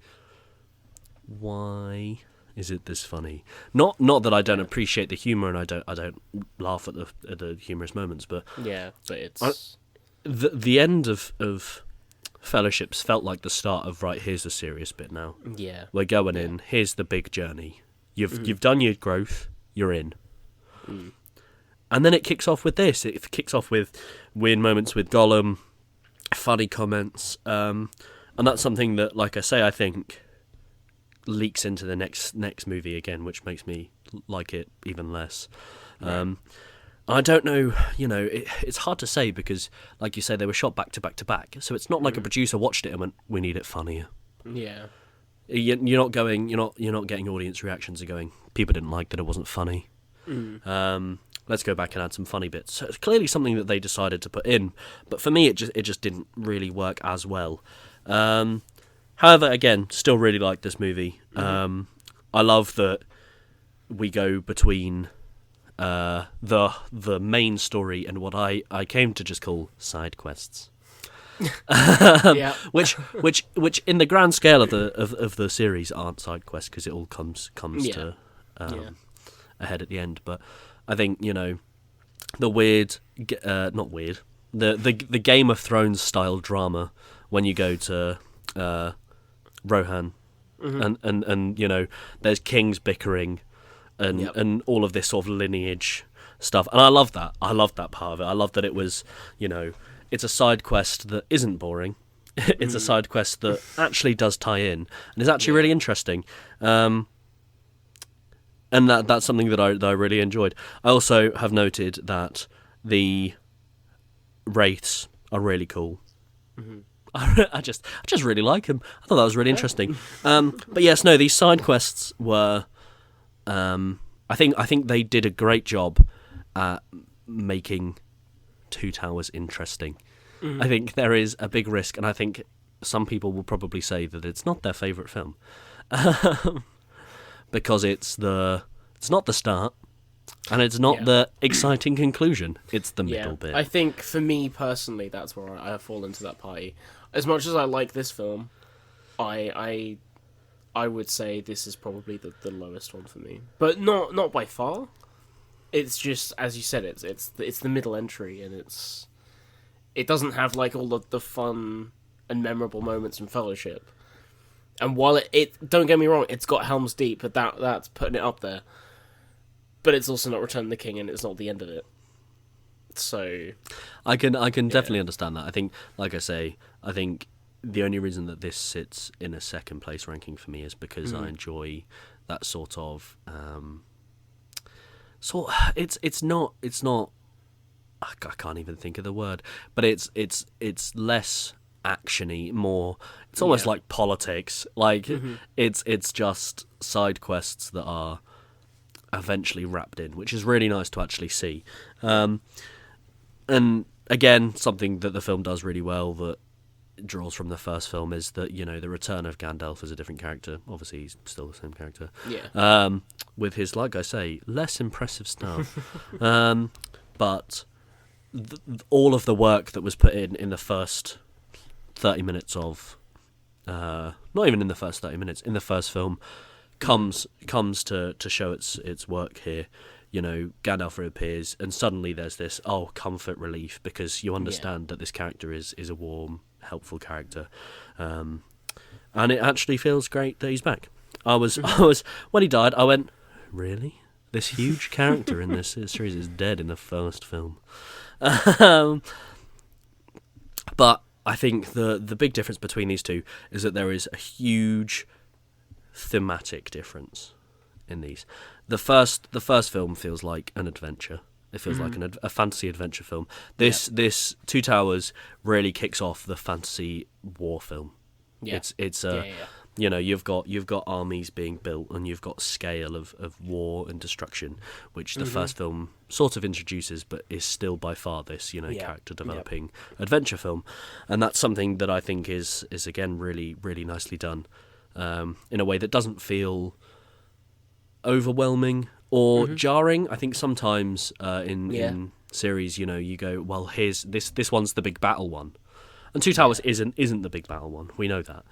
why is it this funny? Not that I don't appreciate the humor and I don't laugh at the humorous moments, but it's the end of Fellowships felt like the start of here's the serious bit now. Yeah, we're going in. Here's the big journey. You've done your growth. You're in. And then it kicks off with this. It kicks off with weird moments with Gollum, funny comments, and that's something that, like I say, I think leaks into the next movie again, which makes me like it even less. I don't know, it's hard to say because, like you say, they were shot back to back to back, so it's not like a producer watched it and went, "We need it funnier." Yeah, you're not getting audience reactions and going, "People didn't like that it wasn't funny." Let's go back and add some funny bits. So it's clearly something that they decided to put in, but for me, it just didn't really work as well. However, again, still really like this movie. I love that we go between the main story and what I came to just call side quests. Which in the grand scale of the series aren't side quests because it all comes to a head at the end. But I think the weird, not weird, the Game of Thrones style drama when you go to Rohan, and there's kings bickering. And all of this sort of lineage stuff, and I love that. I love that part of it. I love that it was, it's a side quest that isn't boring. It's a side quest that actually does tie in and is actually really interesting. And that's something that I really enjoyed. I also have noted that the wraiths are really cool. I just really like them. I thought that was really interesting. But yes, no, these side quests were. I think they did a great job at making Two Towers interesting. I think there is a big risk, and I think some people will probably say that it's not their favourite film because it's not the start, and it's not the exciting conclusion. It's the middle bit. I think for me personally, that's where I fall into that party. As much as I like this film, I would say this is probably the lowest one for me, but not by far. it's just, as you said, it's the middle entry, and it doesn't have like all of the fun and memorable moments in Fellowship. And while it don't get me wrong, it's got Helm's Deep, but that's putting it up there. But it's also not Return of the King, and it's not the end of it. So I can definitely understand that. I think, like I say, I think the only reason that this sits in a second place ranking for me is because I enjoy that sort of it's not I can't even think of the word, but it's less actiony, more it's almost like politics. Like it's just side quests that are eventually wrapped in, which is really nice to actually see. And again, something that the film does really well that draws from the first film is that, you know, the return of Gandalf as a different character. Obviously, he's still the same character. yeah, With his, like I say, less impressive stuff. But all of the work that was put in the first 30 minutes of... not even in the first 30 minutes, in the first film, comes to show its work here. You know, Gandalf reappears, and suddenly there's this comfort relief, because you understand that this character is a warm, helpful character, and it actually feels great that he's back. I was when he died, I went, really? This huge character in this series is dead in the first film. But I think the big difference between these two is that there is a huge thematic difference in these. The first film feels like an adventure. It feels like a fantasy adventure film. This Two Towers really kicks off the fantasy war film. yeah, It's yeah. you know, you've got armies being built, and you've got scale of war and destruction, which the first film sort of introduces, but is still by far this, you know, character developing adventure film. And that's something that I think is again really, really nicely done, in a way that doesn't feel overwhelming or jarring. I think sometimes in series, you know, you go, well, here's this one's the big battle one, and Two Towers isn't the big battle one. We know that,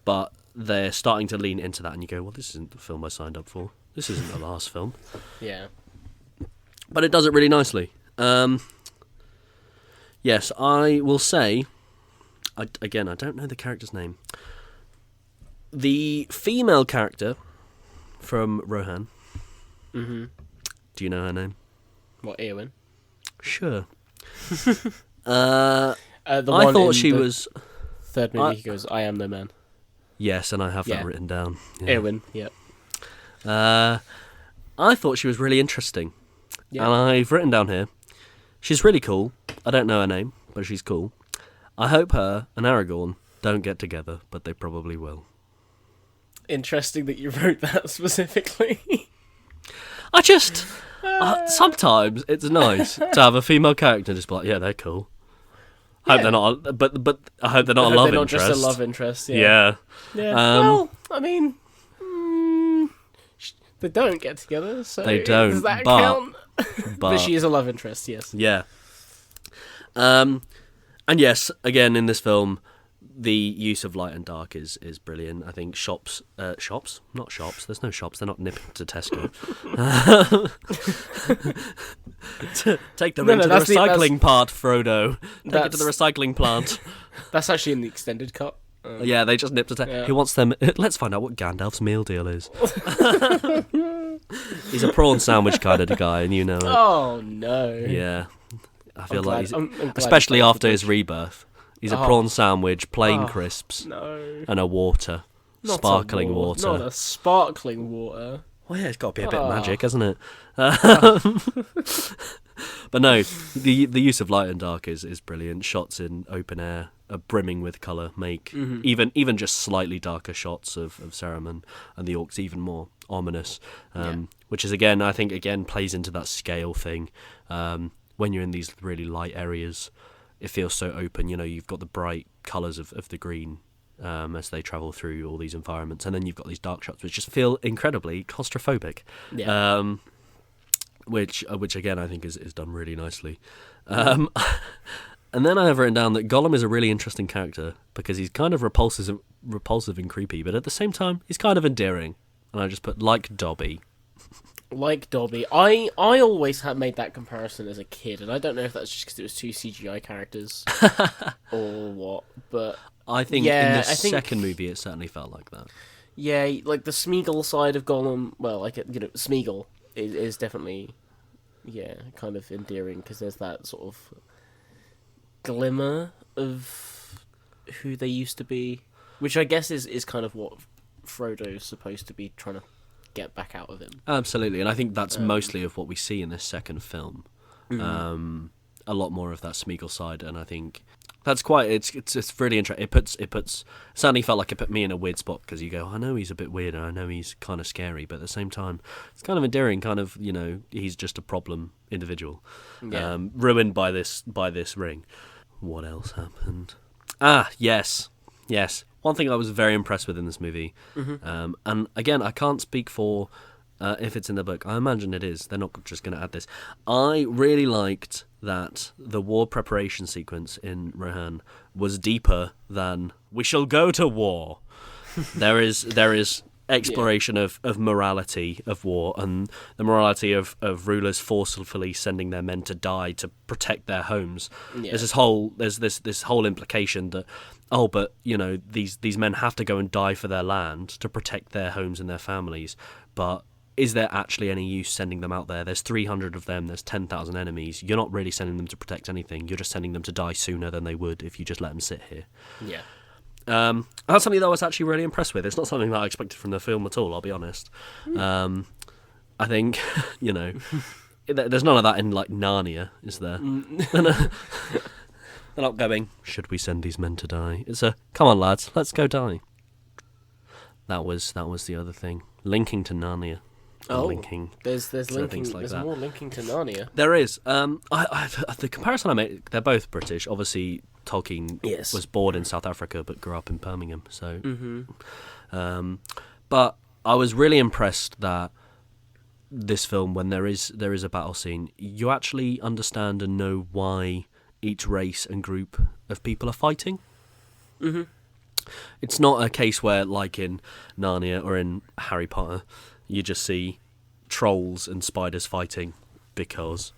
but they're starting to lean into that, and you go, well, this isn't the film I signed up for. This isn't the last film. Yeah. But it does it really nicely. Yes, I will say. I don't know the character's name. The female character from Rohan. Mm-hmm. Do you know her name? What, Eowyn? Sure. The I one thought in she the was. third movie. He goes, "I am no man." Yes, and I have that written down. Yeah. Eowyn. Yep. I thought she was really interesting, Yeah. and I've written down here. She's really cool. I don't know her name, but she's cool. I hope her and Aragorn don't get together, but they probably will. Interesting that you wrote that specifically. I just sometimes it's nice to have a female character just be like, yeah, they're cool. Hope they're not, but I hope they're not a love they're interest. not just a love interest. Yeah. Yeah. Well, I mean, they don't get together, so They don't, does that but- count? But But she is a love interest. Yes. yeah. And yes, again in this film, the use of light and dark is brilliant. I think shops, not shops. There's no shops. They're not nipping to Tesco. Take the ring to the that's recycling part, Frodo. Take it to the That's- recycling plant. That's actually in the extended cut. Yeah, they just nipped to Tesco. Yeah. He wants them. Let's find out what Gandalf's meal deal is. He's a prawn sandwich kind of guy, and you know it. Oh no. Yeah, I feel like I'm glad especially you after played his rebirth. He's a Oh. prawn sandwich, plain crisps, No. and a water, Not sparkling a water. Not a sparkling water. Well, yeah, it's got to be a bit Oh. magic, hasn't it? But no, the use of light and dark is brilliant. Shots in open air are brimming with colour, make even just slightly darker shots of Saruman and the orcs even more ominous. Which is I think plays into that scale thing. When you're in these really light areas, it feels so open. You know, you've got the bright colours of the green as they travel through all these environments, and then you've got these dark shots which just feel incredibly claustrophobic. Yeah. Which again I think is done really nicely. And then I have written down that Gollum is a really interesting character because he's kind of repulsive and creepy, but at the same time he's kind of endearing. And I just put like Dobby. Like Dobby, I always had made that comparison as a kid, and I don't know if that's just because it was two CGI characters or what. But I think in the second movie, it certainly felt like that. yeah, like the Smeagol side of Gollum. Well, like Smeagol is definitely kind of endearing because there's that sort of glimmer of who they used to be, which I guess is kind of what Frodo's supposed to be trying to get back out of him. Absolutely, and I think that's mostly of what we see in this second film. A lot more of that Smeagol side, and I think that's quite. It's really interesting. It puts certainly felt like it put me in a weird spot because you go, I know he's a bit weird, and I know he's kind of scary, but at the same time, it's kind of endearing. Kind of, he's just a problem individual, ruined by this ring. What else happened? Yes. One thing I was very impressed with in this movie, and again, I can't speak for if it's in the book. I imagine it is. They're not just going to add this. I really liked that the war preparation sequence in Rohan was deeper than "we shall go to war." There is exploration of morality of war and the morality of rulers forcefully sending their men to die to protect their homes. There's this whole implication that but these men have to go and die for their land to protect their homes and their families, but is there actually any use sending them out there? There's 300 of them, there's 10,000 enemies. You're not really sending them to protect anything, you're just sending them to die sooner than they would if you just let them sit here. That's something that I was actually really impressed with. It's not something that I expected from the film at all, I'll be honest. I think, there's none of that in, like, Narnia, is there? They're not going, should we send these men to die? It's come on, lads, let's go die. That was the other thing. Linking to Narnia. Linking. There's linking. Things like there's that. more linking to Narnia. There is. The comparison I made, they're both British. Obviously, Tolkien was born in South Africa but grew up in Birmingham. So, but I was really impressed that this film, when there is a battle scene, you actually understand and know why each race and group of people are fighting. It's not a case where, like in Narnia or in Harry Potter, you just see trolls and spiders fighting because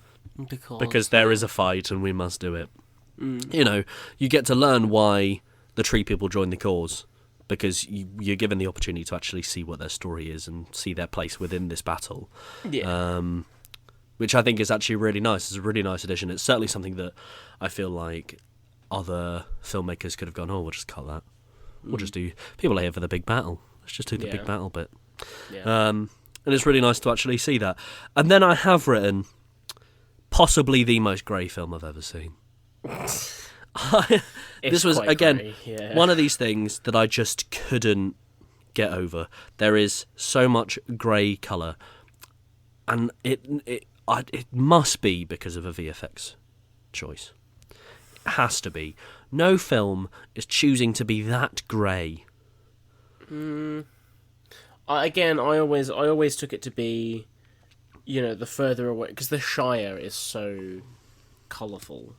there is a fight and we must do it. You get to learn why the tree people join the cause because you're given the opportunity to actually see what their story is and see their place within this battle. Which I think is actually really nice. It's a really nice addition. It's certainly something that I feel like other filmmakers could have gone, we'll just cut that. We'll just do... People are here for the big battle. Let's just do the big battle bit. And it's really nice to actually see that. And then I have written possibly the most grey film I've ever seen. This was, again, one of these things that I just couldn't get over. There is so much grey colour. And it must be because of a VFX choice. It has to be. No film is choosing to be that grey. Again, I always took it to be, the further away, because the Shire is so colourful.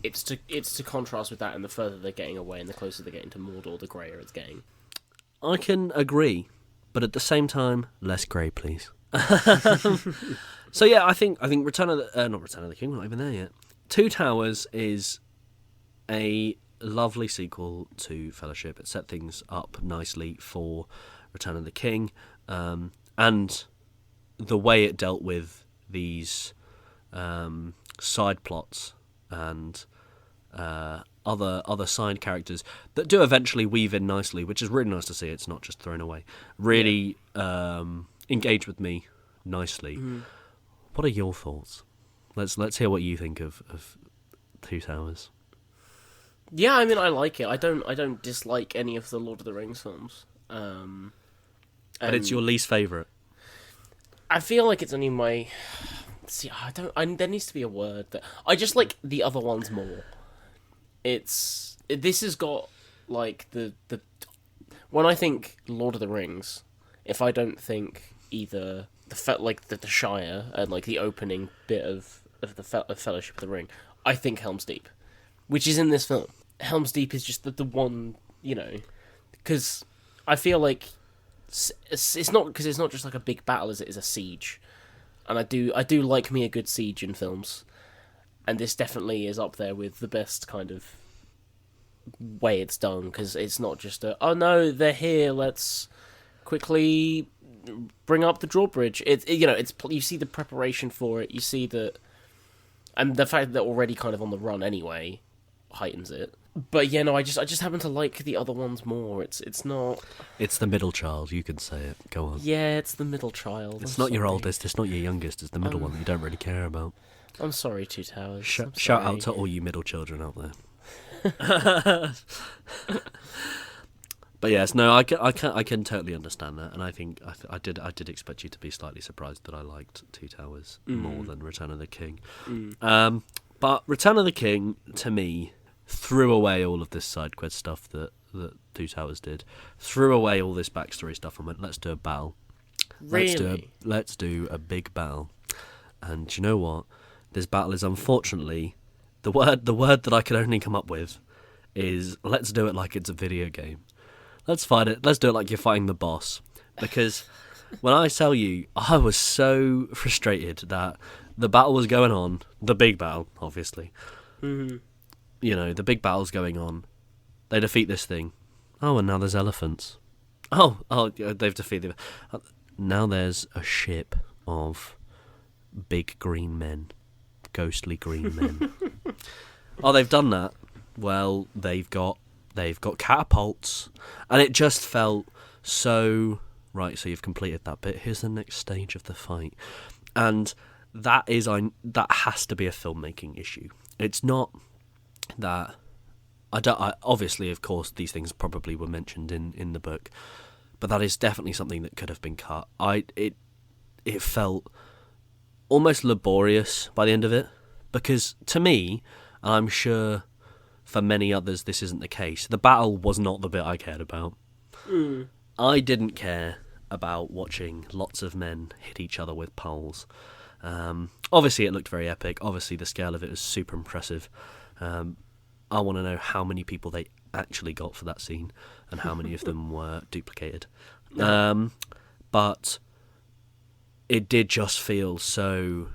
It's to contrast with that, and the further they're getting away, and the closer they're getting to Mordor, the greyer it's getting. I can agree, but at the same time, less grey, please. So yeah, I think not Return of the King, we're not even there yet. Two Towers is a lovely sequel to Fellowship. It set things up nicely for Return of the King, and the way it dealt with these side plots and other side characters that do eventually weave in nicely, which is really nice to see. It's not just thrown away. Really engage with me nicely. What are your thoughts? Let's hear what you think of Two Towers. Yeah, I mean, I like it. I don't dislike any of the Lord of the Rings films. But it's your least favourite. I feel like it's only my... See, there needs to be a word that... I just like the other ones more. This has got, like, the... When I think Lord of the Rings, if I don't think either the Shire and, like, the opening bit of Fellowship of the Ring, I think Helm's Deep, which is in this film. Helm's Deep is just the one, because I feel like it's not because it's not just like a big battle as it is a siege, and I do like me a good siege in films, and this definitely is up there with the best kind of way it's done, because it's not just oh no, they're here, let's quickly bring up the drawbridge. It's you see the preparation for it, you see that, and the fact that they're already kind of on the run anyway heightens it. But yeah, no, I just happen to like the other ones more. It's not. It's the middle child. You can say it. Go on. Yeah, it's the middle child. It's not your oldest. It's not your youngest. It's the middle one that you don't really care about. I'm sorry, Two Towers. Shout out to all you middle children out there. But yes, no, I can totally understand that, and I think I did expect you to be slightly surprised that I liked Two Towers more than Return of the King. But Return of the King, to me, threw away all of this side quest stuff that Two Towers did. Threw away all this backstory stuff and went, let's do a battle. Really? Let's do a big battle. And do you know what? This battle is unfortunately the word that I could only come up with is let's do it like it's a video game. Let's fight it. Let's do it like you're fighting the boss. Because when I tell you, I was so frustrated that the battle was going on, the big battle, obviously. Mm-hmm. You know, the big battle's going on. They defeat this thing. Oh, and now there's elephants. Oh, they've defeated. Now there's a ship of big green men, ghostly green men. Oh, they've done that. Well, they've got catapults, and it just felt so right. So you've completed that bit. Here's the next stage of the fight, and that has to be a filmmaking issue. It's not that obviously, of course, these things probably were mentioned in the book, but that is definitely something that could have been cut. It felt almost laborious by the end of it, because to me, and I'm sure for many others this isn't the case, the battle was not the bit I cared about. I didn't care about watching lots of men hit each other with poles. Obviously it looked very epic. Obviously the scale of it was super impressive. I want to know how many people they actually got for that scene and how many of them were duplicated. But it did just feel so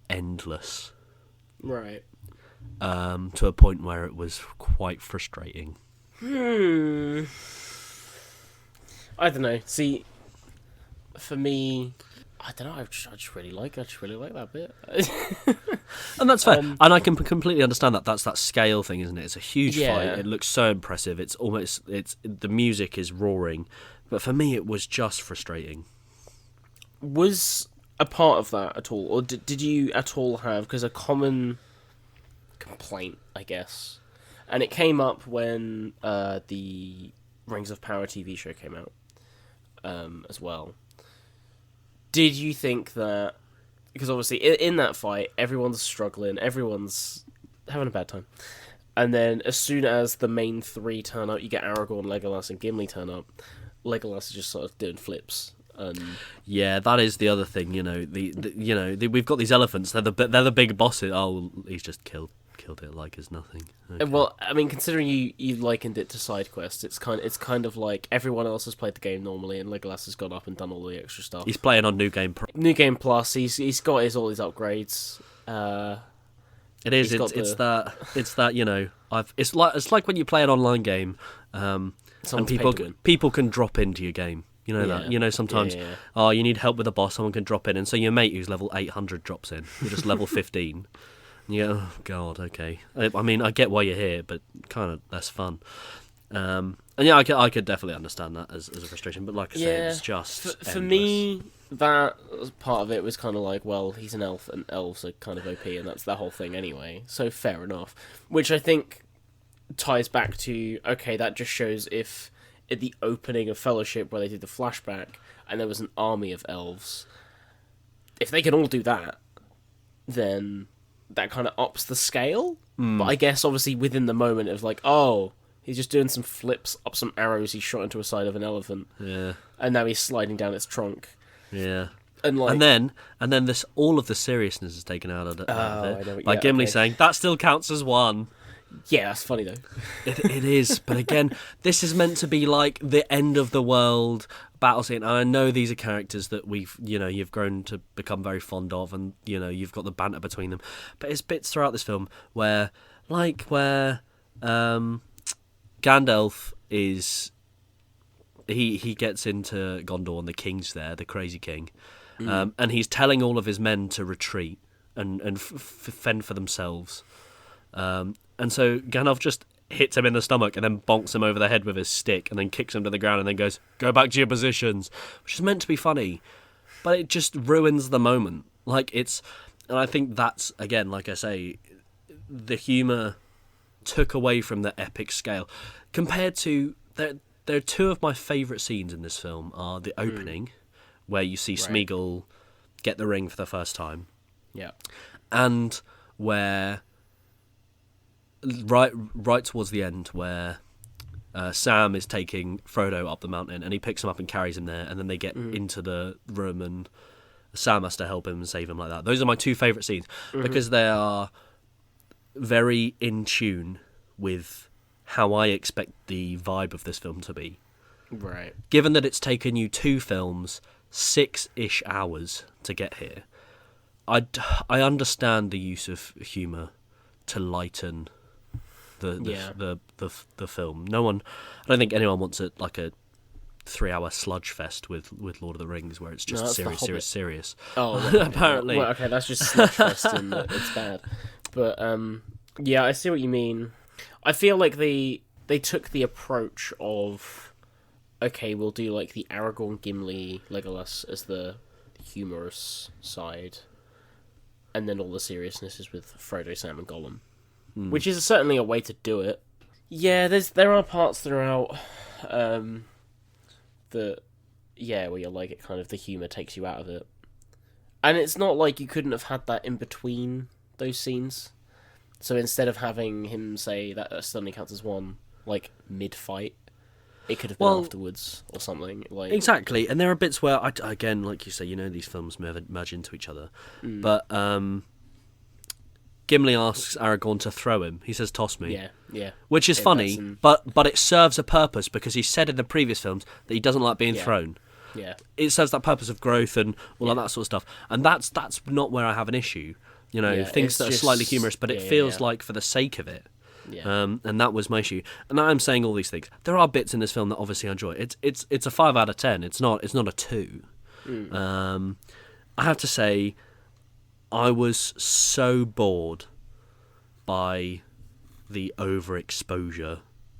endless. Right. To a point where it was quite frustrating. I don't know. See, for me, I don't know. I just really like that bit. And that's fair. And I can completely understand that. That's that scale thing, isn't it? It's a huge fight. It looks so impressive. It's the music is roaring. But for me, it was just frustrating. Was a part of that at all, or did you at all have? Because a common complaint, I guess, and it came up when the Rings of Power TV show came out as well. Did you think that, because obviously in that fight everyone's struggling, everyone's having a bad time, and then as soon as the main three turn up, you get Aragorn, Legolas and Gimli turn up, Legolas is just sort of doing flips. Yeah, that is the other thing. We've got these elephants. They're the big bosses. Oh, he's just killed it like it's nothing. Okay. Well, I mean, considering you likened it to side quests, it's kind of like everyone else has played the game normally, and Legolas has gone up and done all the extra stuff. He's playing on New Game Plus. He's got all his upgrades. It is. It's that. It's like when you play an online game, and people can drop into your game. You know that. Sometimes, oh, you need help with a boss, someone can drop in, and so your mate who's level 800 drops in. You're just level 15. And you go, oh, God, okay. I mean, I get why you're here, but kind of less fun. And yeah, I could definitely understand that as a frustration, but like I said, it's just for me, that part of it was kind of like, well, he's an elf, and elves are kind of OP, and that's the whole thing anyway, so fair enough. Which I think ties back to, okay, that just shows if at the opening of Fellowship, where they did the flashback, and there was an army of elves, if they can all do that, then that kind of ups the scale. But I guess obviously within the moment of like, oh, he's just doing some flips up some arrows he shot into a side of an elephant. Yeah. And now he's sliding down its trunk. Yeah. And then this all of the seriousness is taken out of it by Gimli saying that still counts as one. Yeah, that's funny though. It is, but again, this is meant to be like the end of the world battle scene. And I know these are characters that you've grown to become very fond of, and you've got the banter between them. But it's bits throughout this film where Gandalf is he gets into Gondor and the king's there, the crazy king, and he's telling all of his men to retreat and fend for themselves. And so Gandalf just hits him in the stomach and then bonks him over the head with his stick and then kicks him to the ground and then goes, "Go back to your positions," which is meant to be funny, but it just ruins the moment. And I think that's, again, like I say, the humour took away from the epic scale. Compared to, there are two of my favourite scenes in this film are the opening, where you see Smeagol get the ring for the first time. Yeah. And where right towards the end, where Sam is taking Frodo up the mountain and he picks him up and carries him there, and then they get into the room and Sam has to help him and save him like that. Those are my two favourite scenes because they are very in tune with how I expect the vibe of this film to be. Right. Given that it's taken you 2 films, 6-ish hours to get here, I understand the use of humour to lighten the film. I don't think anyone wants a 3-hour sludge fest with Lord of the Rings where it's just serious. Oh, well, apparently. Well, okay, that's just sludge fest and it's bad. But yeah, I see what you mean. I feel like they took the approach of, okay, we'll do like the Aragorn, Gimli, Legolas as the humorous side, and then all the seriousness is with Frodo, Sam, and Gollum, which is certainly a way to do it. Yeah, there are parts throughout where you're like, it kind of, the humour takes you out of it, and it's not like you couldn't have had that in between those scenes. So instead of having him say that suddenly counts as one, like mid-fight, it could have been afterwards or something. Like exactly, and there are bits where, again, like you say, these films merge into each other. But Gimli asks Aragorn to throw him. He says, "Toss me." Yeah. Which is funny, but it serves a purpose because he said in the previous films that he doesn't like being thrown. Yeah. It serves that purpose of growth and all of that sort of stuff, and that's not where I have an issue. Things that are slightly humorous, but it feels like for the sake of it. Yeah. And that was my issue. And I'm saying all these things. There are bits in this film that obviously I enjoy. It's a 5 out of 10. It's not a 2. I have to say, I was so bored by the overexposure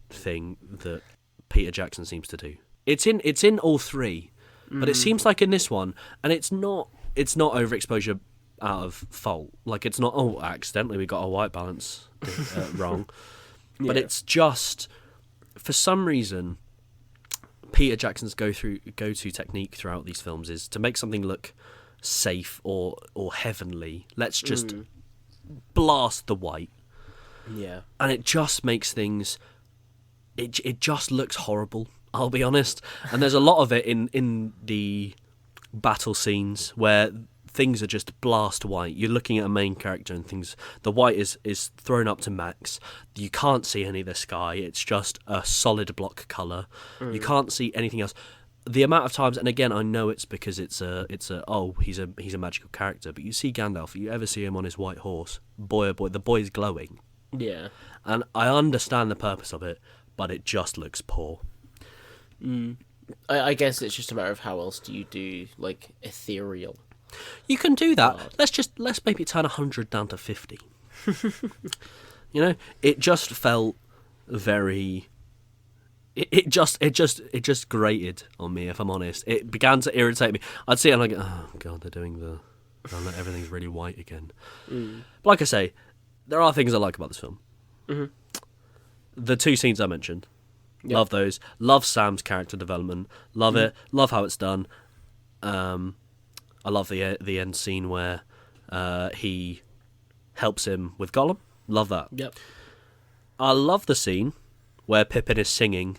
thing that Peter Jackson seems to do. It's in all 3, but it seems like in this one, and it's not overexposure out of fault. Like, it's not, accidentally we got our white balance wrong. But it's just, for some reason, Peter Jackson's go-to technique throughout these films is to make something look safe or heavenly. Let's just blast the white. Yeah. And it just makes things, it just looks horrible, I'll be honest. And there's a lot of it in the battle scenes where things are just blast white. You're looking at a main character and the white is thrown up to max. You can't see any of the sky. It's just a solid block colour. You can't see anything else. The amount of times, and again, I know it's because he's a magical character, but you see Gandalf, you ever see him on his white horse, boy oh boy, the boy's glowing. Yeah. And I understand the purpose of it, but it just looks poor. I guess it's just a matter of how else do you do, like, ethereal. You can do that. Let's maybe turn 100 down to 50. It just felt very. It just grated on me, if I'm honest. It began to irritate me. I'd see it and I'd go, oh god, they're doing everything's really white again. But like I say, there are things I like about this film. The 2 scenes I mentioned, love those. Love Sam's character development. Love it. Love how it's done. I love the end scene where he helps him with Gollum. Love that. Yep. I love the scene where Pippin is singing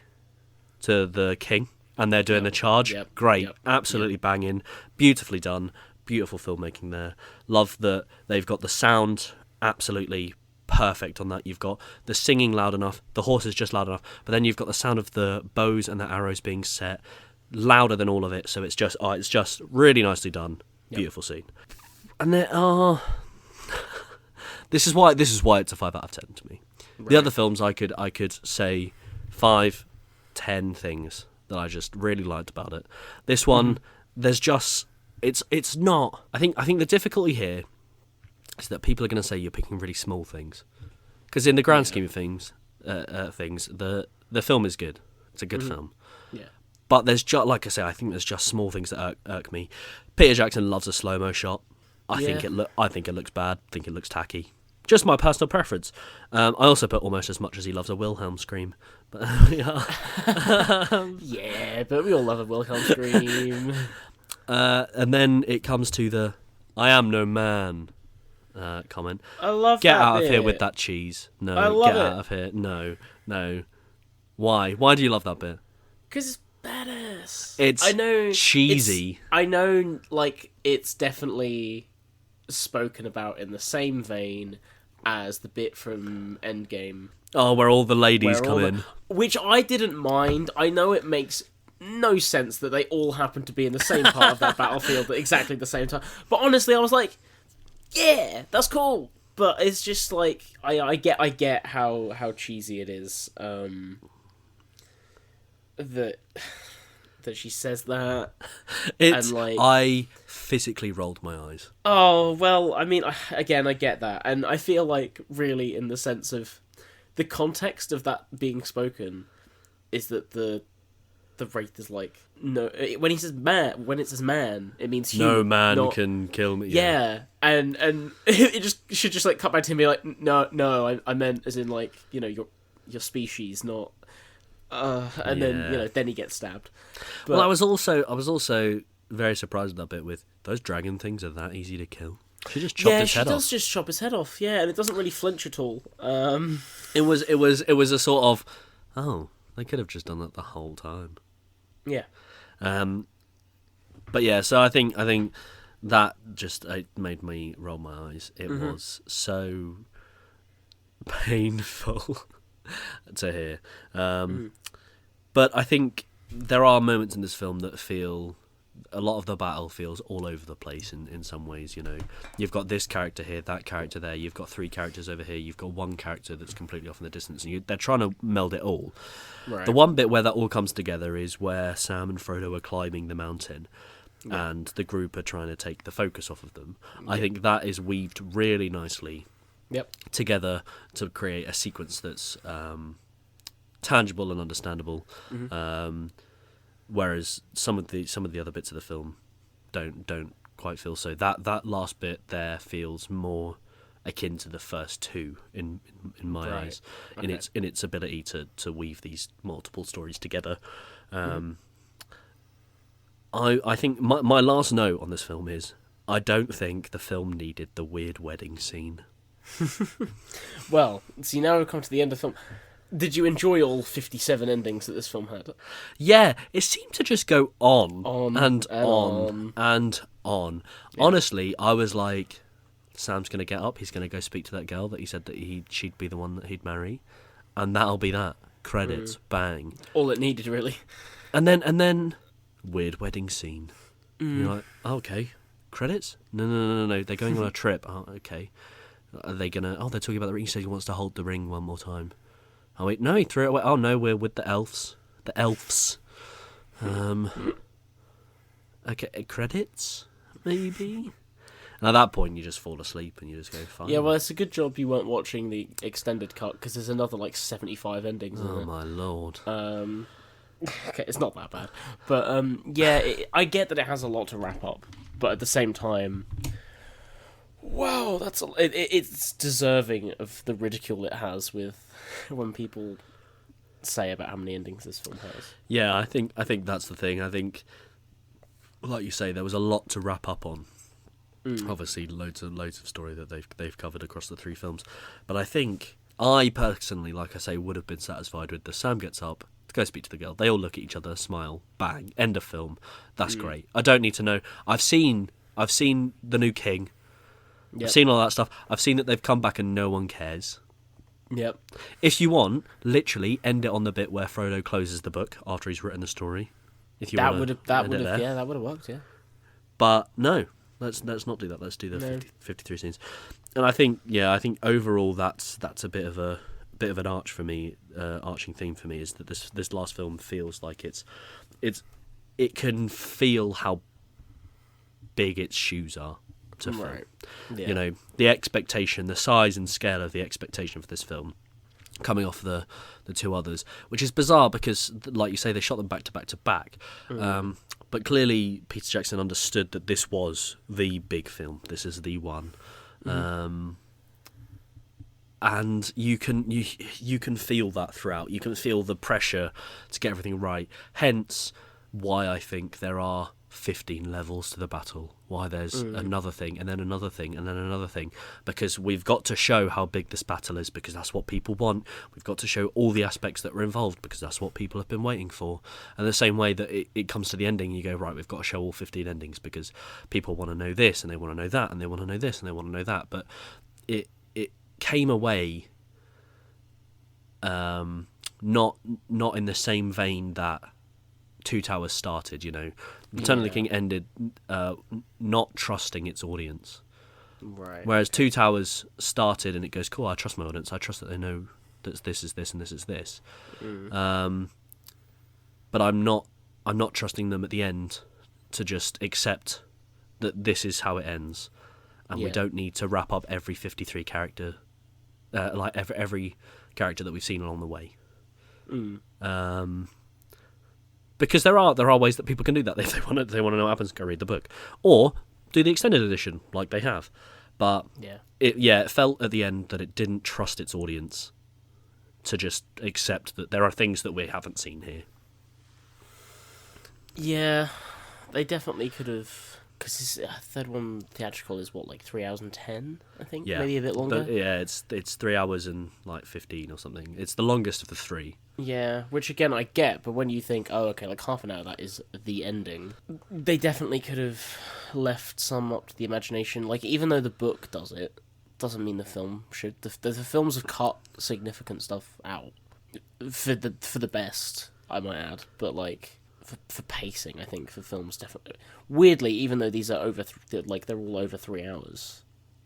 to the king and they're doing the charge. Yep. Great. Yep. Absolutely banging. Beautifully done. Beautiful filmmaking there. Love that they've got the sound absolutely perfect on that. You've got the singing loud enough, the horse is just loud enough, but then you've got the sound of the bows and the arrows being set louder than all of it. So it's just really nicely done. Beautiful scene. And there are. This is why it's a 5 out of 10 to me. Right. The other films I could say 5, 10 things that I just really liked about it. This one, there's just it's not. I think the difficulty here is that people are going to say you're picking really small things, because in the grand scheme of things, the film is good. It's a good film. Yeah. But there's just, like I say, I think there's just small things that irk me. Peter Jackson loves a slow-mo shot. I think it looks bad. I think it looks tacky. Just my personal preference. I also put almost as much as he loves a Wilhelm scream. But yeah, but we all love a Wilhelm scream. And then it comes to the "I am no man" comment. I love Get that out bit. of here with that cheese. No, I love get it. out of here. No. Why? Why do you love that bit? Because it's badass. It's cheesy. I know, like, it's definitely spoken about in the same vein as the bit from Endgame. Oh, where all the ladies come in. Which I didn't mind. I know it makes no sense that they all happen to be in the same part of that battlefield at exactly the same time. But honestly, I was like, yeah, that's cool. But it's just like, I get how cheesy it is. That she says that. And like, I physically rolled my eyes. Oh, well, I mean, again, I get that. And I feel like, really, in the sense of the context of that being spoken is that the wraith is like, no, when he says man, when it says man, it means human. No man can kill me. Yeah. And it just should just like cut back to him and be like, no, I meant as in like, you know, your species, not. And then then he gets stabbed. But, well, I was also very surprised at that bit with those dragon things are that easy to kill. She just chopped his head off. Yeah, she does just chop his head off. Yeah, and it doesn't really flinch at all. It was a sort of, oh, they could have just done that the whole time. Yeah. But yeah, so I think that just made me roll my eyes. It was so painful to hear. But I think there are moments in this film that feel, a lot of the battle feels all over the place in some ways, you know. You've got this character here, that character there, you've got 3 characters over here, you've got one character that's completely off in the distance, and they're trying to meld it all. Right. The one bit where that all comes together is where Sam and Frodo are climbing the mountain, and the group are trying to take the focus off of them. I think that is weaved really nicely together to create a sequence that's tangible and understandable. Whereas some of the other bits of the film don't quite feel so. That last bit there feels more akin to the first 2 in my eyes, in its ability to weave these multiple stories together. I think my last note on this film is, I don't think the film needed the weird wedding scene. Well, see, now we've come to the end of the film. Did you enjoy all 57 endings that this film had? Yeah, it seemed to just go on and on. Yeah. Honestly, I was like, Sam's going to get up, he's going to go speak to that girl that he said that she'd be the one that he'd marry, and that'll be that. Credits, bang. All it needed, really. And then weird wedding scene. You're like, okay, credits? No, they're going on a trip. Oh, okay. Are they going to... Oh, they're talking about the ring. He said he wants to hold the ring one more time. Oh, wait, no, he threw it away. Oh, no, we're with the elves. The elves. Okay, credits, maybe? And at that point, you just fall asleep and you just go, fine. Yeah, well, it's a good job you weren't watching the extended cut, because there's another, 75 endings. Oh, my lord. Okay, it's not that bad. But, I get that it has a lot to wrap up. But at the same time... Wow, it's deserving of the ridicule it has with when people say about how many endings this film has. Yeah, I think that's the thing. I think, like you say, there was a lot to wrap up on. Obviously, loads of story that they've covered across the 3 films. But I think I personally, like I say, would have been satisfied with the Sam gets up to go speak to the girl. They all look at each other, smile, bang, end of film. That's great. I don't need to know. I've seen The New King. Yep. I've seen all that stuff. I've seen that they've come back and no one cares. Yep. If you want, literally end it on the bit where Frodo closes the book after he's written the story. If you That want would have worked. Yeah. But no, let's not do that. Let's do the 53 scenes. And I think overall that's a bit of an arching theme for me is that this last film feels like it can feel how big its shoes are to film. Right. Yeah. You know, the expectation, the size and scale of the expectation for this film coming off the two others, which is bizarre because, like you say, they shot them back to back to back. But clearly Peter Jackson understood that this was the big film. This is the one. And you can feel that throughout. You can feel the pressure to get everything right. Hence why I think there are 15 levels to the battle. Why there's another thing and then another thing and then another thing. Because we've got to show how big this battle is because that's what people want. We've got to show all the aspects that were involved because that's what people have been waiting for. And the same way that it comes to the ending, you go, right, we've got to show all 15 endings because people want to know this and they want to know that and they want to know this and they want to know that. But it came away not in the same vein that Two Towers started, you know. Return of the King ended not trusting its audience. Right. Whereas Two Towers started and it goes, cool, I trust my audience. I trust that they know that this is this and this is this. But I'm not trusting them at the end to just accept that this is how it ends. And we don't need to wrap up every 53 character, like every character that we've seen along the way. Because there are ways that people can do that if they want to know what happens. Go read the book, or do the extended edition like they have. But it felt at the end that it didn't trust its audience to just accept that there are things that we haven't seen here. Yeah, they definitely could have. Because his third one theatrical is what, like 3 hours and 10, I think, maybe a bit longer. It's 3 hours and like 15 or something. It's the longest of the three. Yeah, which again I get, but when you think, oh, okay, like half an hour, that is the ending. They definitely could have left some up to the imagination. Like, even though the book does it, doesn't mean the film should. The films have cut significant stuff out for the best, I might add. But like for pacing, I think for films definitely. Weirdly, even though these are they're all over 3 hours,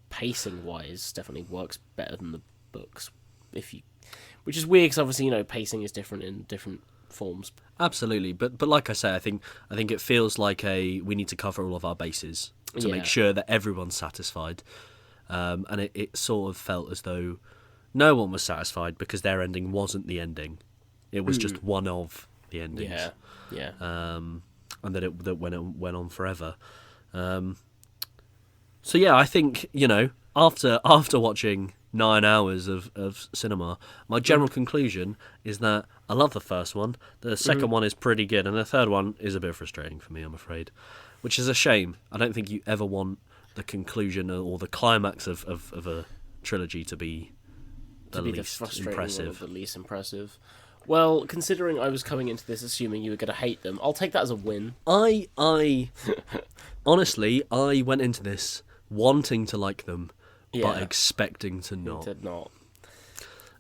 pacing wise, definitely works better than the books. Which is weird because obviously, you know, pacing is different in different forms. Absolutely, but like I say, I think it feels like we need to cover all of our bases to make sure that everyone's satisfied. And it sort of felt as though no one was satisfied because their ending wasn't the ending. It was just one of the endings. Yeah. And that went on forever. So yeah, I think, you know, after watching 9 hours of cinema, my general conclusion is that I love the first one, the second one is pretty good, and the third one is a bit frustrating for me, I'm afraid, which is a shame. I don't think you ever want the conclusion or the climax of a trilogy to be the least impressive. The least impressive. Well, considering I was coming into this assuming you were going to hate them, I'll take that as a win. I honestly, I went into this wanting to like them, but expecting to not. Did not.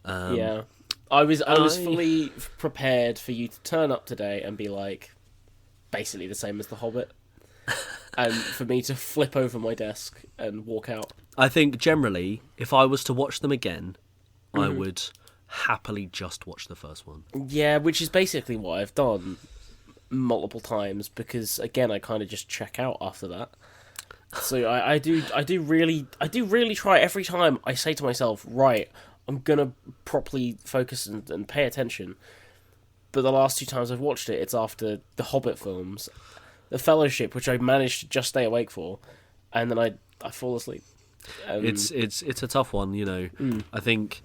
I was fully prepared for you to turn up today and be like, basically the same as The Hobbit, and for me to flip over my desk and walk out. I think generally, if I was to watch them again, I would happily just watch the first one. Yeah, which is basically what I've done multiple times because again, I kind of just check out after that. So I do really try every time. I say to myself, right, I'm gonna properly focus and pay attention. But the last 2 times I've watched it, it's after the Hobbit films, The Fellowship, which I managed to just stay awake for, and then I fall asleep. It's a tough one, you know. I think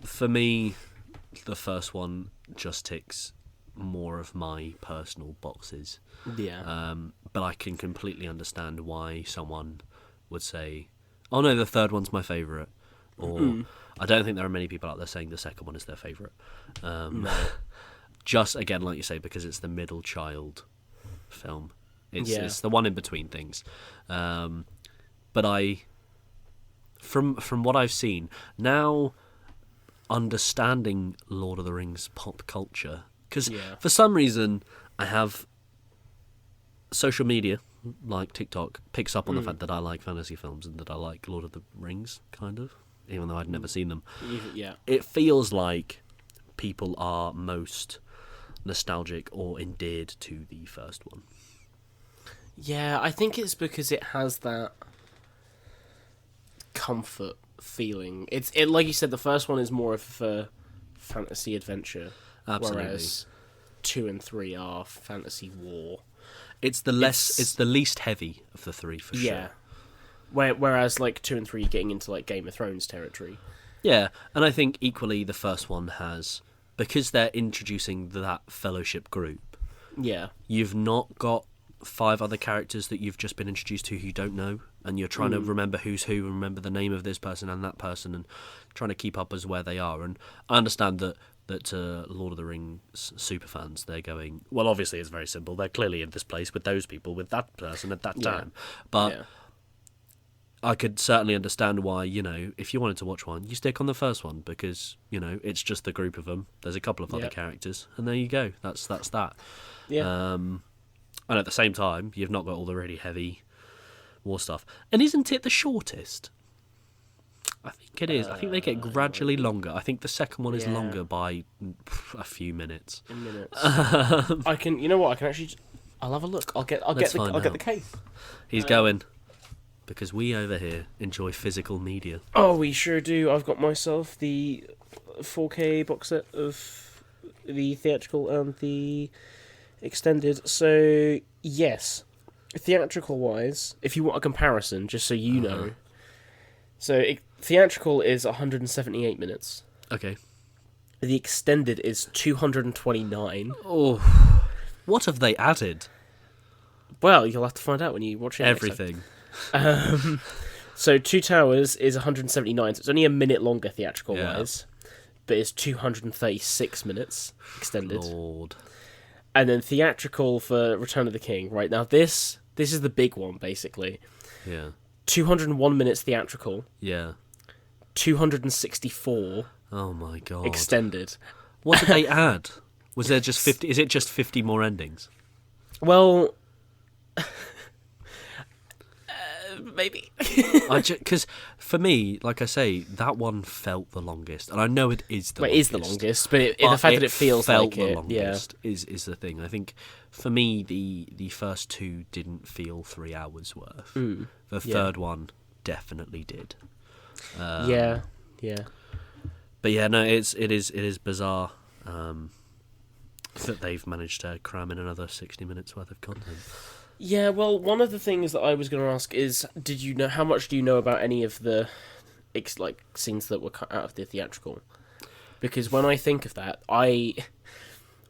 for me, the first one just ticks more of my personal boxes. Yeah. But I can completely understand why someone would say, oh no, the third one's my favourite. Or I don't think there are many people out there saying the second one is their favourite. No. Just, again, like you say, because it's the middle child film. It's the one in between things. But I from what I've seen now, understanding Lord of the Rings pop culture, because for some reason I have social media like TikTok picks up on the fact that I like fantasy films and that I like Lord of the Rings, kind of, even though I'd never seen them. It feels like people are most nostalgic or endeared to the first one. Yeah, I think it's because it has that comfort feeling. It like you said, the first one is more of a fantasy adventure, whereas 2 and 3 are fantasy war. It's the least heavy of the three, for sure. Whereas like 2 and 3 are getting into like Game of Thrones territory. Yeah, and I think equally the first one has, because they're introducing that fellowship group. Yeah. You've not got 5 other characters that you've just been introduced to who you don't know, and you're trying to remember who's who and remember the name of this person and that person and trying to keep up as where they are. And I understand that Lord of the Rings superfans, they're going, well, obviously it's very simple. They're clearly in this place with those people, with that person at that time. But I could certainly understand why, if you wanted to watch one, you stick on the first one because, it's just the group of them. There's a couple of other characters, and there you go. That's that. Yeah. And at the same time, you've not got all the really heavy war stuff. And isn't it the shortest? I think it is. I think they get gradually longer. I think the second one is longer by a few minutes. I can. You know what? I can actually. I'll have a look. I'll get the case. He's going because we over here enjoy physical media. Oh, we sure do. I've got myself the 4K box set of the theatrical and the extended. So yes, theatrical wise, if you want a comparison, just so you know. So theatrical is 178 minutes. Okay. The extended is 229. Oh, what have they added? Well, you'll have to find out when you watch it. Everything. So Two Towers is 179, so it's only a minute longer theatrical wise, but it's 236 minutes extended. Lord. And then theatrical for Return of the King. Right now, this is the big one basically. Yeah. 201 minutes theatrical. Yeah. 264. Oh my god. Extended. What did they add? Was there just 50? Is it just 50 more endings? Well, maybe. Because for me, like I say, that one felt the longest, and I know it is the longest. It is the longest, but the fact that it feels like the it, longest is the thing. I think for me, the first 2 didn't feel 3 hours worth. The third one definitely did. Yeah. But yeah, no, it is bizarre that they've managed to cram in another 60 minutes worth of content. Yeah, well, one of the things that I was going to ask is, how much do you know about any of the scenes that were cut out of the theatrical? Because when I think of that,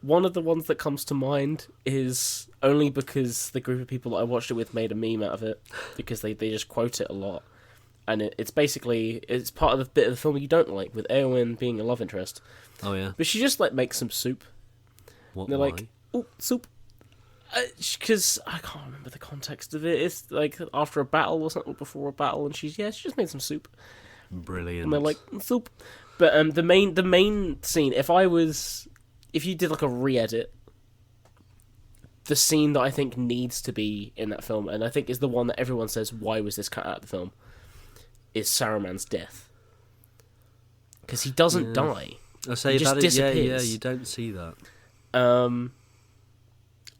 one of the ones that comes to mind is only because the group of people that I watched it with made a meme out of it, because they just quote it a lot. And it's basically, it's part of the bit of the film you don't like, with Eowyn being a love interest. Oh, yeah. But she just, makes some soup. What, they're why? like, oh, soup. Because I can't remember the context of it. It's like after a battle or something, before a battle, and she just made some soup. Brilliant. And they're like, soup. But the main scene, if you did like a re-edit, the scene that I think needs to be in that film, and I think is the one that everyone says, why was this cut out of the film, is Saruman's death. Because he doesn't die. I say he just disappears. Yeah, you don't see that. And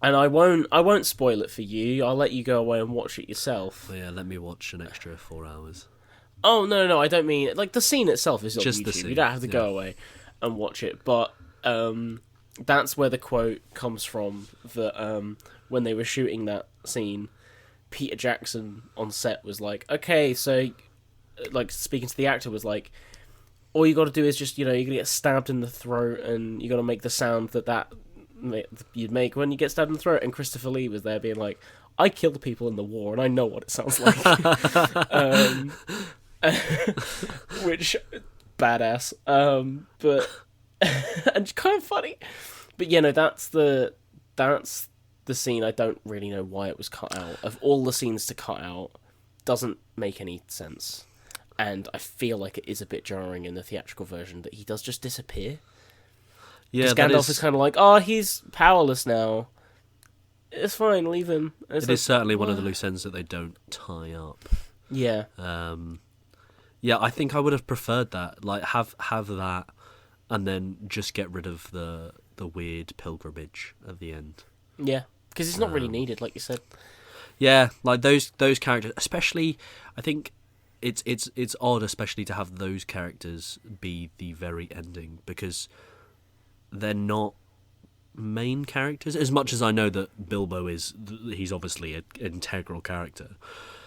I won't spoil it for you. I'll let you go away and watch it yourself. Oh, yeah, let me watch an extra 4 hours. Oh, no, I don't mean... the scene itself is on just YouTube. The scene. You don't have to go away and watch it. But that's where the quote comes from, that when they were shooting that scene, Peter Jackson on set was like, okay, so... speaking to the actor was like, all you got to do is just, you're going to get stabbed in the throat, and you got to make the sound that you'd make when you get stabbed in the throat. And Christopher Lee was there being like, I killed people in the war and I know what it sounds like. Which badass, but and kind of funny. But that's the scene. I don't really know why it was cut out. Of all the scenes to cut out, doesn't make any sense. And I feel like it is a bit jarring in the theatrical version that he does just disappear. Yeah, Gandalf is kind of like, oh, he's powerless now. It's fine, leave him. It is certainly one of the loose ends that they don't tie up. Yeah. Yeah, I think I would have preferred that. Like, have that, and then just get rid of the weird pilgrimage at the end. Yeah, because it's not really needed, like you said. Yeah, like those characters, especially. I think it's odd, especially to have those characters be the very ending, because they're not main characters. As much as I know that Bilbo he's obviously an integral character.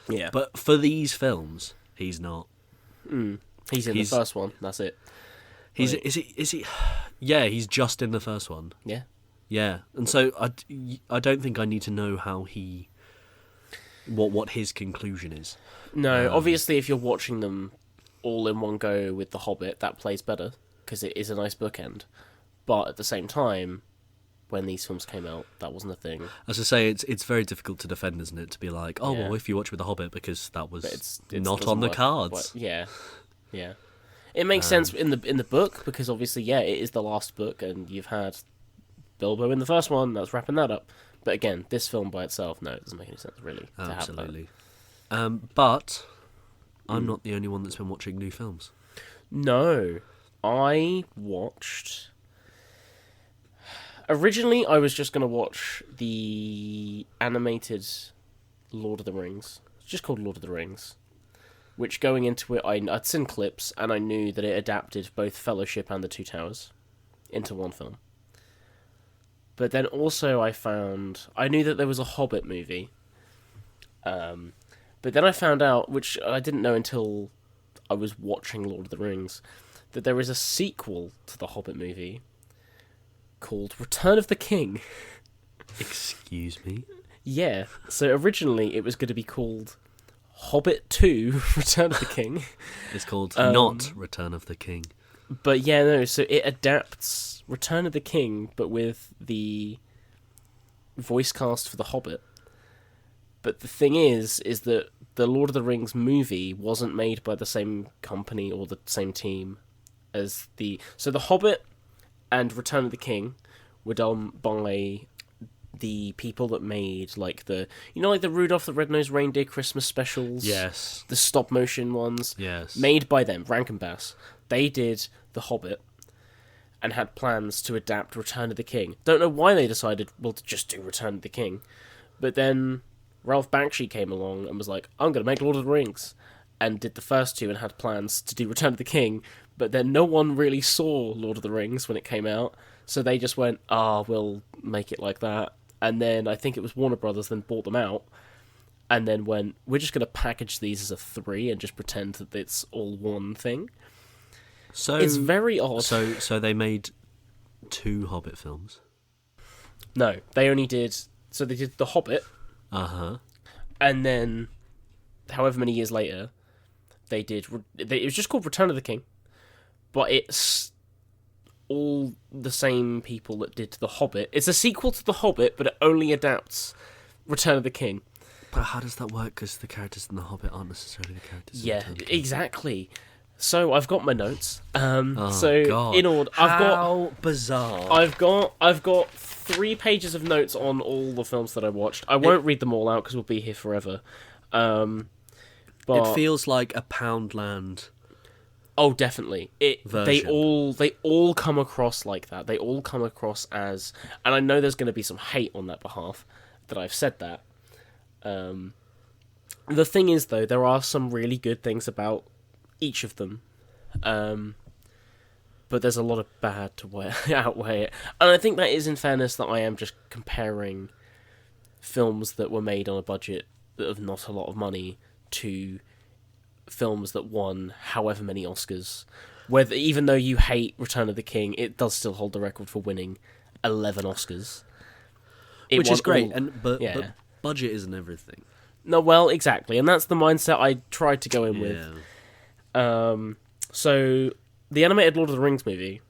Yeah, but for these films, he's not. He's in the first one. That's it. Is he? Yeah, he's just in the first one. Yeah. Yeah, and so I don't think I need to know how what his conclusion is. No, obviously, if you're watching them all in one go with The Hobbit, that plays better because it is a nice bookend. But at the same time, when these films came out, that wasn't a thing. As I say, it's very difficult to defend, isn't it? To be like, oh, well, if you watch with The Hobbit, because that was it not on the cards. But yeah. It makes sense in the book because obviously, it is the last book, and you've had Bilbo in the first one. That's wrapping that up. But again, this film by itself, no, it doesn't make any sense really. Absolutely. But I'm not the only one that's been watching new films. No, I watched. Originally, I was just going to watch the animated Lord of the Rings. It's just called Lord of the Rings. Which, going into it, I'd seen clips, and I knew that it adapted both Fellowship and The Two Towers into one film. But then also I knew that there was a Hobbit movie. But then I found out, which I didn't know until I was watching Lord of the Rings, that there is a sequel to the Hobbit movie called Return of the King. Excuse me? Yeah, so originally it was going to be called Hobbit 2 Return of the King. It's called not Return of the King. But yeah, no, so it adapts Return of the King, but with the voice cast for The Hobbit. But the thing is that the Lord of the Rings movie wasn't made by the same company or the same team as the... So The Hobbit and Return of the King were done by the people that made, like the Rudolph the Red-Nosed Reindeer Christmas specials? Yes. The stop-motion ones? Yes. Made by them, Rankin Bass. They did The Hobbit and had plans to adapt Return of the King. Don't know why they decided, well, to just do Return of the King. But then Ralph Bakshi came along and was like, I'm going to make Lord of the Rings. And did the first two and had plans to do Return of the King. But then no one really saw Lord of the Rings when it came out. So they just went, we'll make it like that. And then I think it was Warner Brothers then bought them out. And then went, we're just going to package these as a 3 and just pretend that it's all one thing. So it's very odd. So they made 2 Hobbit films? No, they only did... So they did The Hobbit. Uh-huh. And then, however many years later, they did... It was just called Return of the King. But it's all the same people that did The Hobbit. It's a sequel to The Hobbit, but it only adapts Return of the King. But how does that work? Because the characters in The Hobbit aren't necessarily the characters in Return of the King. Exactly. So I've got my notes. God. In order, How bizarre! I've got 3 pages of notes on all the films that I watched. I won't read them all out because we'll be here forever. But it feels like a Poundland. Oh, definitely. Version. They all come across like that. They all come across as, and I know there's going to be some hate on that behalf that I've said that. The thing is, though, there are some really good things about each of them, but there's a lot of bad to outweigh it. And I think that is, in fairness, that I am just comparing films that were made on a budget of not a lot of money to films that won however many Oscars. Whether, even though you hate Return of the King, it does still hold the record for winning 11 Oscars. Which is great, but budget isn't everything. No, well, exactly, and that's the mindset I tried to go in with. So, the animated Lord of the Rings movie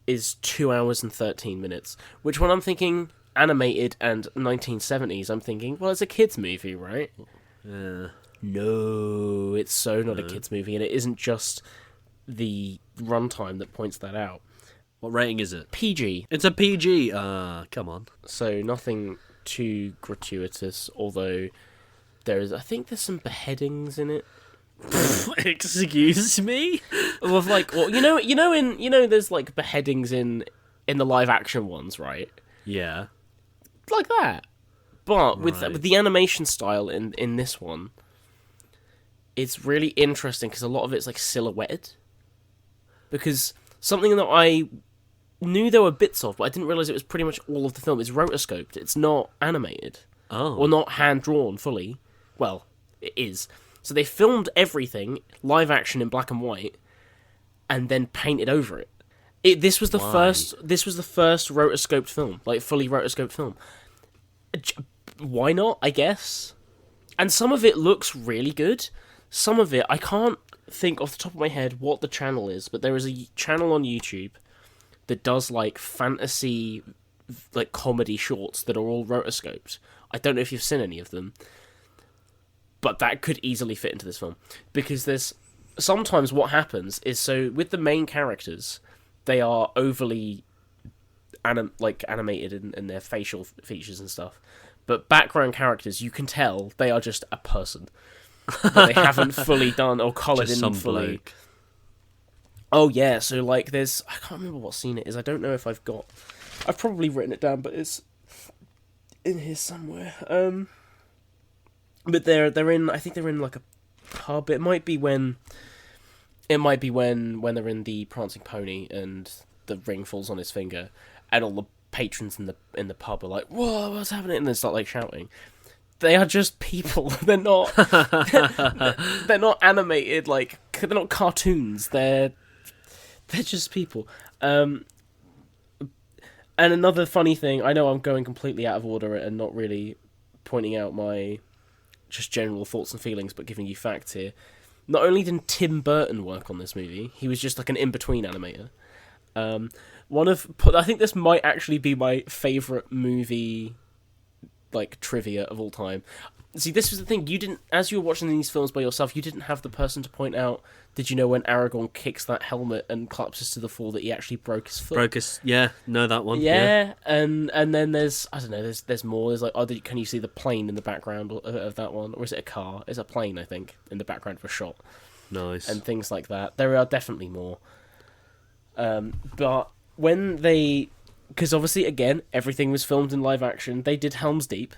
is 2 hours and 13 minutes, which when I'm thinking animated and 1970s, I'm thinking, well, it's a kid's movie, right? Yeah. No, it's so not a kids' movie, and it isn't just the runtime that points that out. What rating is it? PG. It's a PG. Come on. So nothing too gratuitous, although I think there's some beheadings in it. Excuse me? With like, well, there's like beheadings in the live action ones, right? Yeah. Like that. But with Right. the animation style in this one, it's really interesting because a lot of it's like silhouetted. Because something that I knew there were bits of, but I didn't realize it was pretty much all of the film, is rotoscoped. It's not animated. Oh. Or not hand-drawn fully. Well, it is. So they filmed everything, live action in black and white, and then painted over it. This was the first rotoscoped film, like fully rotoscoped film. Why not, I guess? And some of it looks really good. Some of it, I can't think off the top of my head what the channel is, but there is a channel on YouTube that does like fantasy, like comedy shorts that are all rotoscoped. I don't know if you've seen any of them, but that could easily fit into this film. Because there's sometimes what happens is, so with the main characters, they are overly animated in their facial features and stuff. But background characters, you can tell they are just a person. That they haven't fully done or coloured Just in some fully. bloke. Oh yeah, so like I can't remember what scene it is. I don't know if I've probably written it down, but it's in here somewhere. But they're in, I think they're in like a pub. It might be when they're in the prancing pony and the ring falls on his finger, and all the patrons in the pub are like, "Whoa, what's happening?" and they start like shouting. They are just people. They're not they're not animated, like they're not cartoons. They're just people. And another funny thing, I know I'm going completely out of order and not really pointing out my just general thoughts and feelings, but giving you facts here. Not only did Tim Burton work on this movie, he was just like an in-between animator. I think this might actually be my favourite movie, like, trivia of all time. See, this was the thing, as you were watching these films by yourself, you didn't have the person to point out, did you know when Aragorn kicks that helmet and collapses to the floor that he actually broke his foot? That one. Yeah, and then there's, I don't know, there's more. There's like, can you see the plane in the background of that one? Or is it a car? It's a plane, I think, in the background of a shot. Nice. And things like that. There are definitely more. But when because obviously, again, everything was filmed in live action, they did Helm's Deep,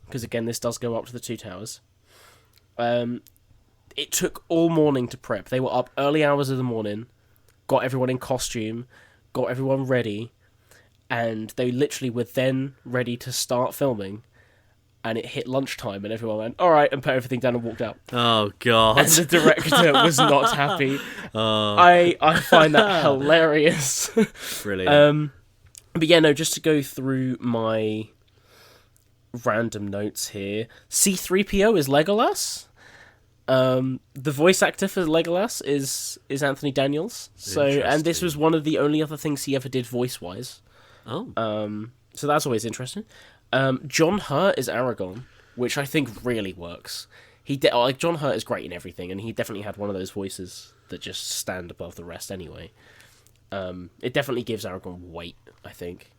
because again, this does go up to the Two Towers. It took all morning to prep. They were up early hours of the morning, got everyone in costume, got everyone ready, and they literally were then ready to start filming, and it hit lunchtime, and everyone went, alright, and put everything down and walked out. Oh, God. And the director was not happy. I find that hilarious. Brilliant. But yeah, no, just to go through my random notes here. C-3PO is Legolas. The voice actor for Legolas is Anthony Daniels. So, and this was one of the only other things he ever did voice-wise. Oh. So that's always interesting. John Hurt is Aragorn, which I think really works. John Hurt is great in everything, and he definitely had one of those voices that just stand above the rest anyway. It definitely gives Aragorn weight, I think,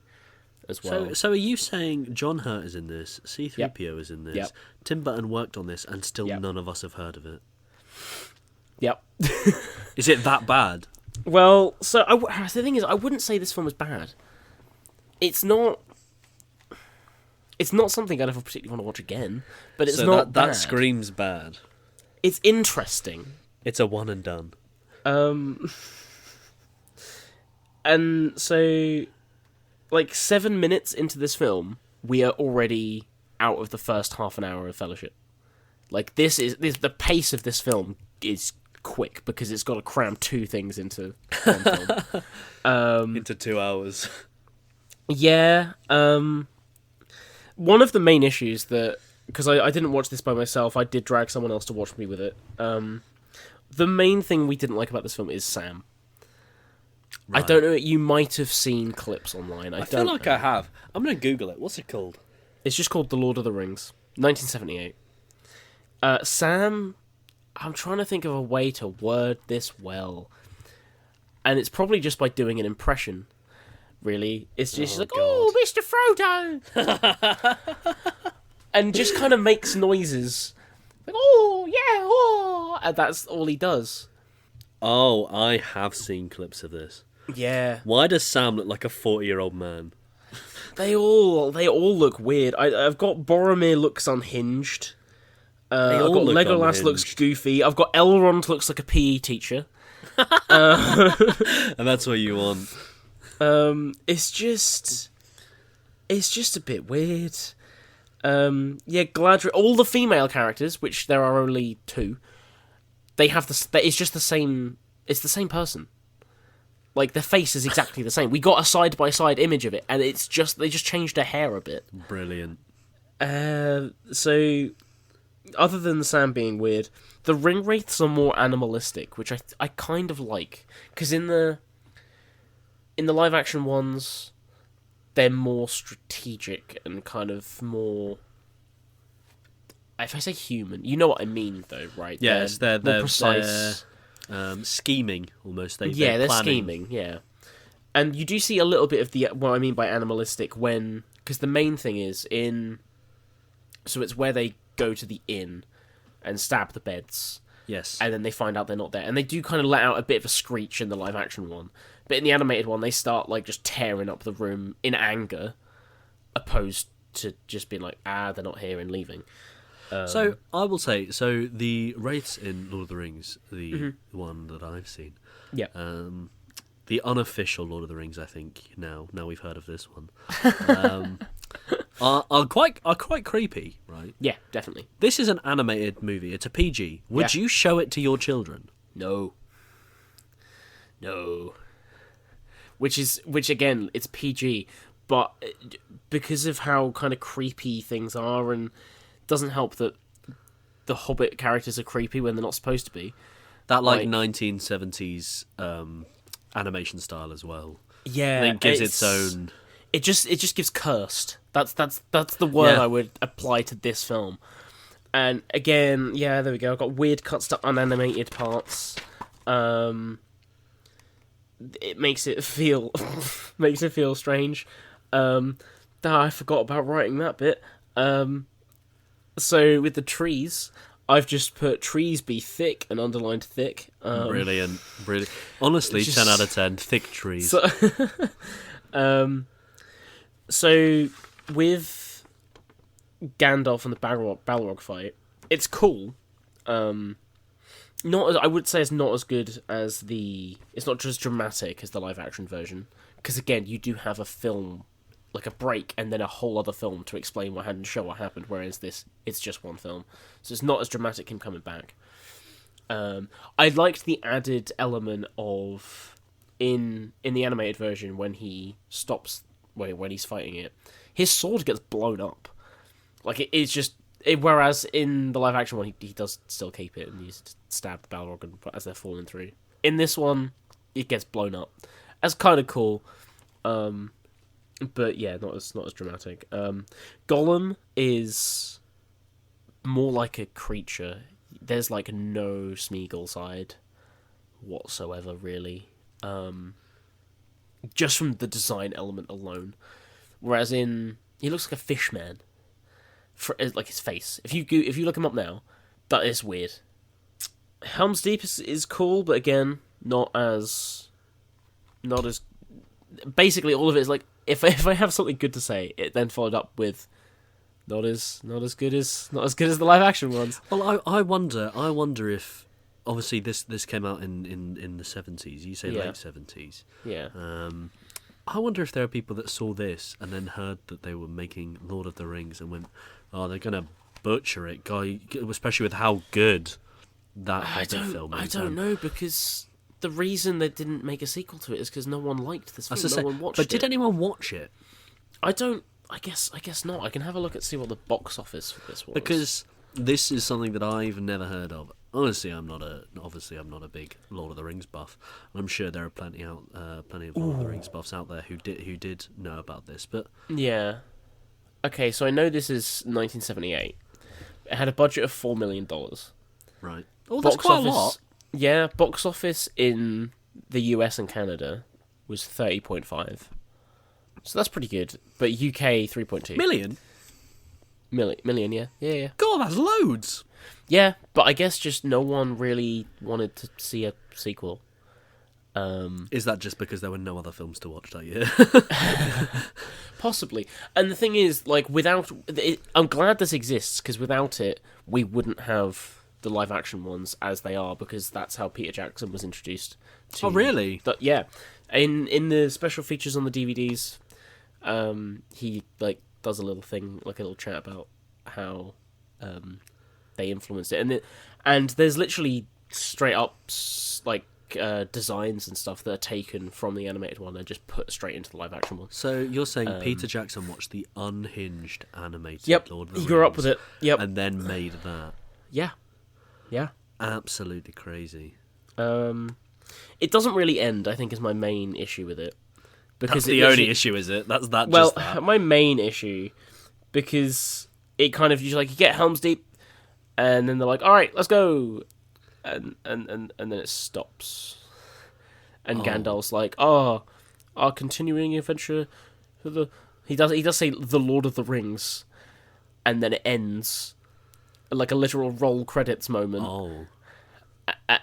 as well. So are you saying John Hurt is in this, C-3PO is in this, Yep. Tim Burton worked on this, and still Yep. none of us have heard of it? Yep. Is it that bad? Well, so the thing is, I wouldn't say this film is bad. It's not something I'd ever particularly want to watch again, but it's not bad. That screams bad. It's interesting. It's a one and done. And so, like, 7 minutes into this film, we are already out of the first half an hour of Fellowship. Like, the pace of this film is quick, because it's got to cram two things into one film. Into 2 hours. Yeah, one of the main issues because I didn't watch this by myself, I did drag someone else to watch me with it. The main thing we didn't like about this film is Sam. Right. I don't know, you might have seen clips online. I feel like I have. I'm going to Google it. What's it called? It's just called The Lord of the Rings, 1978. Sam, I'm trying to think of a way to word this well, and it's probably just by doing an impression. Really, it's just she's like, God. "Oh, Mr. Frodo," and just kind of makes noises like, "Oh yeah, oh," and that's all he does. Oh, I have seen clips of this. Yeah, Why does Sam look like a 40-year-old man? they all look weird. I've got Boromir looks unhinged. They I've all got look Legolas looks unhinged. goofy. I've got Elrond looks like a PE teacher. And that's what you want. It's just a bit weird. Yeah, Galadriel. All the female characters, which there are only 2, they have it's just the same. It's the same person. Like their face is exactly the same. We got a side by side image of it, and it's just they just changed her hair a bit. Brilliant. So other than Sam being weird, the ring wraiths are more animalistic, which I kind of like, because in the live action ones, they're more strategic and kind of more. If I say human, you know what I mean, though, right? Yes, they're more precise. Scheming almost. They're They're planning. scheming. Yeah, and you do see a little bit of the what I mean by animalistic because the main thing is in. So it's where they go to the inn and stab the beds. Yes. And then they find out they're not there. And they do kind of let out a bit of a screech in the live action one. But in the animated one, they start like just tearing up the room in anger, opposed to just being like, they're not here and leaving. So I will say, the wraiths in Lord of the Rings, the one that I've seen, Yeah. the unofficial Lord of the Rings, I think now we've heard of this one, are quite creepy, right? Yeah, definitely. This is an animated movie. It's a PG. Would you show it to your children? No. Which again, it's PG, but because of how kind of creepy things are, and doesn't help that the Hobbit characters are creepy when they're not supposed to be. That 1970s animation style as well. Yeah, I think gives its own. It just gives cursed. That's the word I would apply to this film. And again, yeah, there we go. I've got weird cuts to unanimated parts. It makes it feel strange. I forgot about writing that bit. So with the trees, I've just put trees be thick and underlined thick. Brilliant. Honestly, just- 10 out of 10. Thick trees. So with Gandalf and the Balrog fight, it's cool. I would say it's not as good as it's not just dramatic as the live action version, because again, you do have a film, like a break, and then a whole other film to explain what happened and show what happened. Whereas it's just one film, so it's not as dramatic him coming back. I liked the added element of in the animated version when he stops when he's fighting it, his sword gets blown up. Like it's just. Whereas in the live action one, he does still keep it and he's stabbed the Balrog as they're falling through. In this one, it gets blown up. That's kind of cool, but yeah, not as dramatic. Gollum is more like a creature. There's like no Smeagol side whatsoever, really. Just from the design element alone. Whereas he looks like a fish man. Like his face. If you look him up now, that is weird. Helm's Deep is cool, but again, not as. Basically, all of it is like if I have something good to say, it then followed up with not as good as the live action ones. Well, I wonder if obviously this came out in the 70s. You say late 70s. Yeah. I wonder if there are people that saw this and then heard that they were making Lord of the Rings and went, "Oh, they're gonna butcher it, guy," especially with how good that Hobbit film is. I don't know, because the reason they didn't make a sequel to it is because no one liked this film. No one watched it. But did anyone watch it? I guess not. I can have a look and see what the box office for this was. Because this is something that I've never heard of. Honestly, I'm not a big Lord of the Rings buff. I'm sure there are plenty of Lord of the Rings buffs out there who did know about this. But yeah, okay. So I know this is 1978, It had a budget of $4 million. Right. Oh, that's quite a lot. Yeah, box office in the US and Canada was 30.5. So that's pretty good. But UK 3.2 Million? million, yeah. Yeah. God, that's loads. Yeah, but I guess just no one really wanted to see a sequel. Is that just because there were no other films to watch that year? Possibly. And the thing is, like, without it, I'm glad this exists, because without it, we wouldn't have the live action ones as they are, because that's how Peter Jackson was introduced to. Oh, really? Yeah. In the special features on the DVDs, he like does a little thing, like a little chat about how they influenced it, and there's literally straight up like designs and stuff that are taken from the animated one and just put straight into the live action one. So you're saying Peter Jackson watched the unhinged animated Yep, Lord of the he Rings, grew up with it. Yep, and then made that. yeah. Absolutely crazy. It doesn't really end, I think, is my main issue with it. Because that's the only issue, is it? That's that. Well, just that. My main issue, because it kind of, you get Helm's Deep, and then they're like, all right, let's go. And then it stops. And Gandalf's like, our continuing adventure for the... He does say the Lord of the Rings. And then it ends. Like a literal roll credits moment. Oh.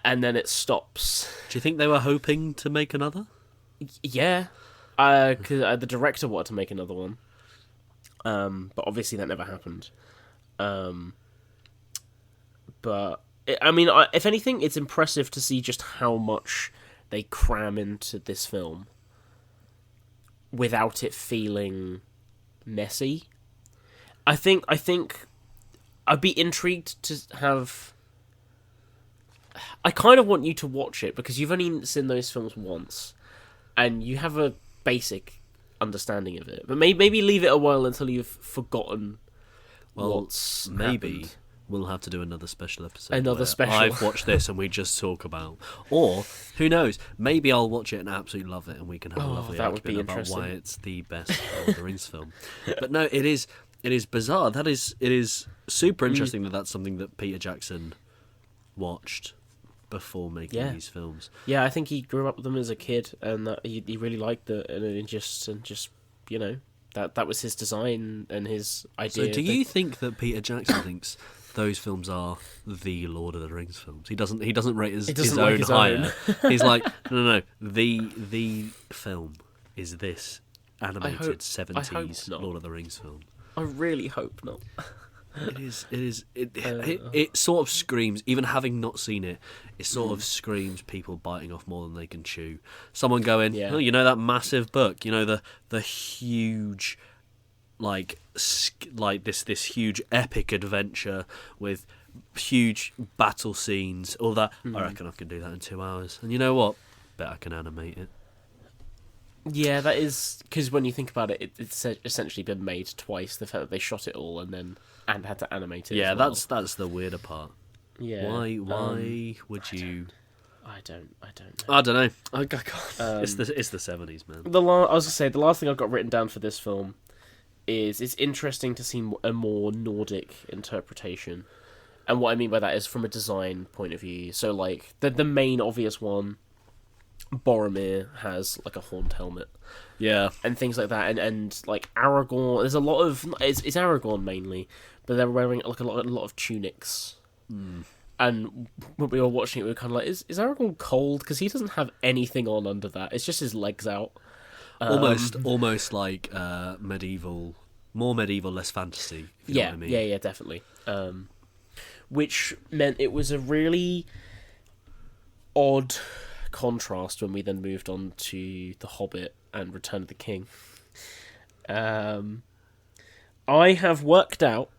And then it stops. Do you think they were hoping to make another? Yeah. Because the director wanted to make another one. But obviously that never happened. But... if anything, it's impressive to see just how much they cram into this film without it feeling messy. I think I'd be intrigued to have... I kind of want you to watch it, because you've only seen those films once, and you have a basic understanding of it. But maybe leave it a while until you've forgotten what's happened. We'll have to do another special episode. I've watched this and we just talk about. Or, who knows, maybe I'll watch it and absolutely love it and we can have a lovely argument about why it's the best Lord of the Rings film. But no, it is bizarre. It is super interesting that that's something that Peter Jackson watched before making these films. Yeah, I think he grew up with them as a kid and that he really liked it, and just that was his design and his idea. So do you think that Peter Jackson thinks those films are the Lord of the Rings films? He doesn't rate his own higher. He's like, no. The film is this animated 70s Lord of the Rings film. I really hope not. It sort of screams, even having not seen it, it sort of screams people biting off more than they can chew. Someone going, oh, you know that massive book, the huge, like this huge epic adventure with huge battle scenes, all that. I reckon I can do that in 2 hours. And you know what? Bet I can animate it. Yeah, that is, because when you think about it, it's essentially been made twice. The fact that they shot it all and had to animate it. Yeah, as well. that's the weirder part. Yeah. Why would you? I don't know. I don't know. I can't. It's the 70s, man. I was gonna say the last thing I've got written down for this film is it's interesting to see a more Nordic interpretation, and what I mean by that is from a design point of view. So like the main obvious one, Boromir has like a horned helmet, and things like that, and like Aragorn. There's a lot of it's Aragorn mainly, but they're wearing like a lot of tunics. And when we were watching it, we were kind of like, is Aragorn cold? Because he doesn't have anything on under that. It's just his legs out. Almost like medieval, more medieval, less fantasy. If you know what I mean. Yeah, definitely. Which meant it was a really odd contrast when we then moved on to The Hobbit and Return of the King. I have worked out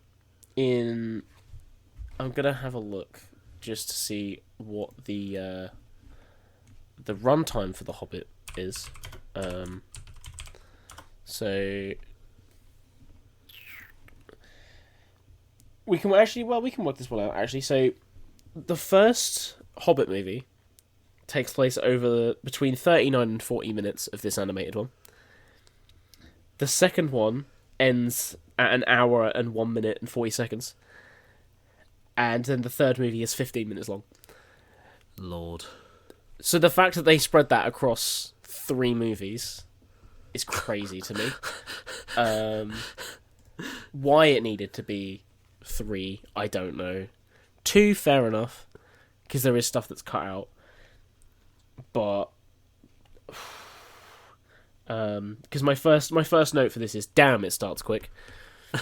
I'm gonna have a look just to see what the runtime for The Hobbit is. So we can work this one out actually. So the first Hobbit movie takes place over between 39 and 40 minutes of this animated one. The second one ends at an hour and 1 minute and 40 seconds. and then the third movie is 15 minutes long. Lord. So the fact that they spread that across 3 movies is crazy to me. Why it needed to be 3, I don't know. 2, fair enough, because there is stuff that's cut out. But because my first note for this is, damn, it starts quick.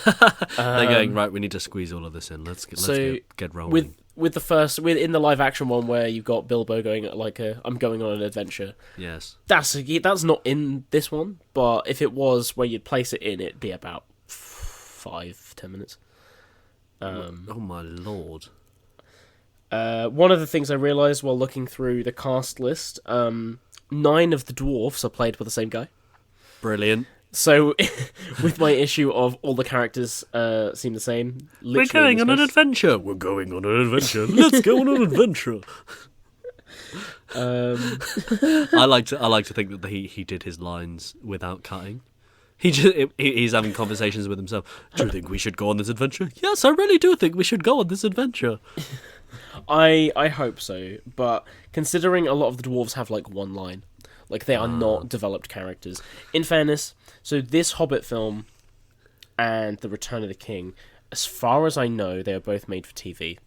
They're going, right, we need to squeeze all of this in. Let's get rolling. With in the live action one where you've got Bilbo going like I'm going on an adventure. Yes. That's not in this one, but if it was where you'd place it in, it'd be about 5-10 minutes. Oh my lord. One of the things I realised while looking through the cast list, 9 of the dwarves are played by the same guy. Brilliant. So, with my issue of all the characters seem the same, we're going on an adventure. We're going on an adventure. Let's go on an adventure. I like to think that he did his lines without cutting. He's having conversations with himself. Do you think we should go on this adventure? Yes, I really do think we should go on this adventure. I hope so, but considering a lot of the dwarves have like one line, like they are not developed characters. In fairness, so this Hobbit film and The Return of the King, as far as I know, they are both made for TV.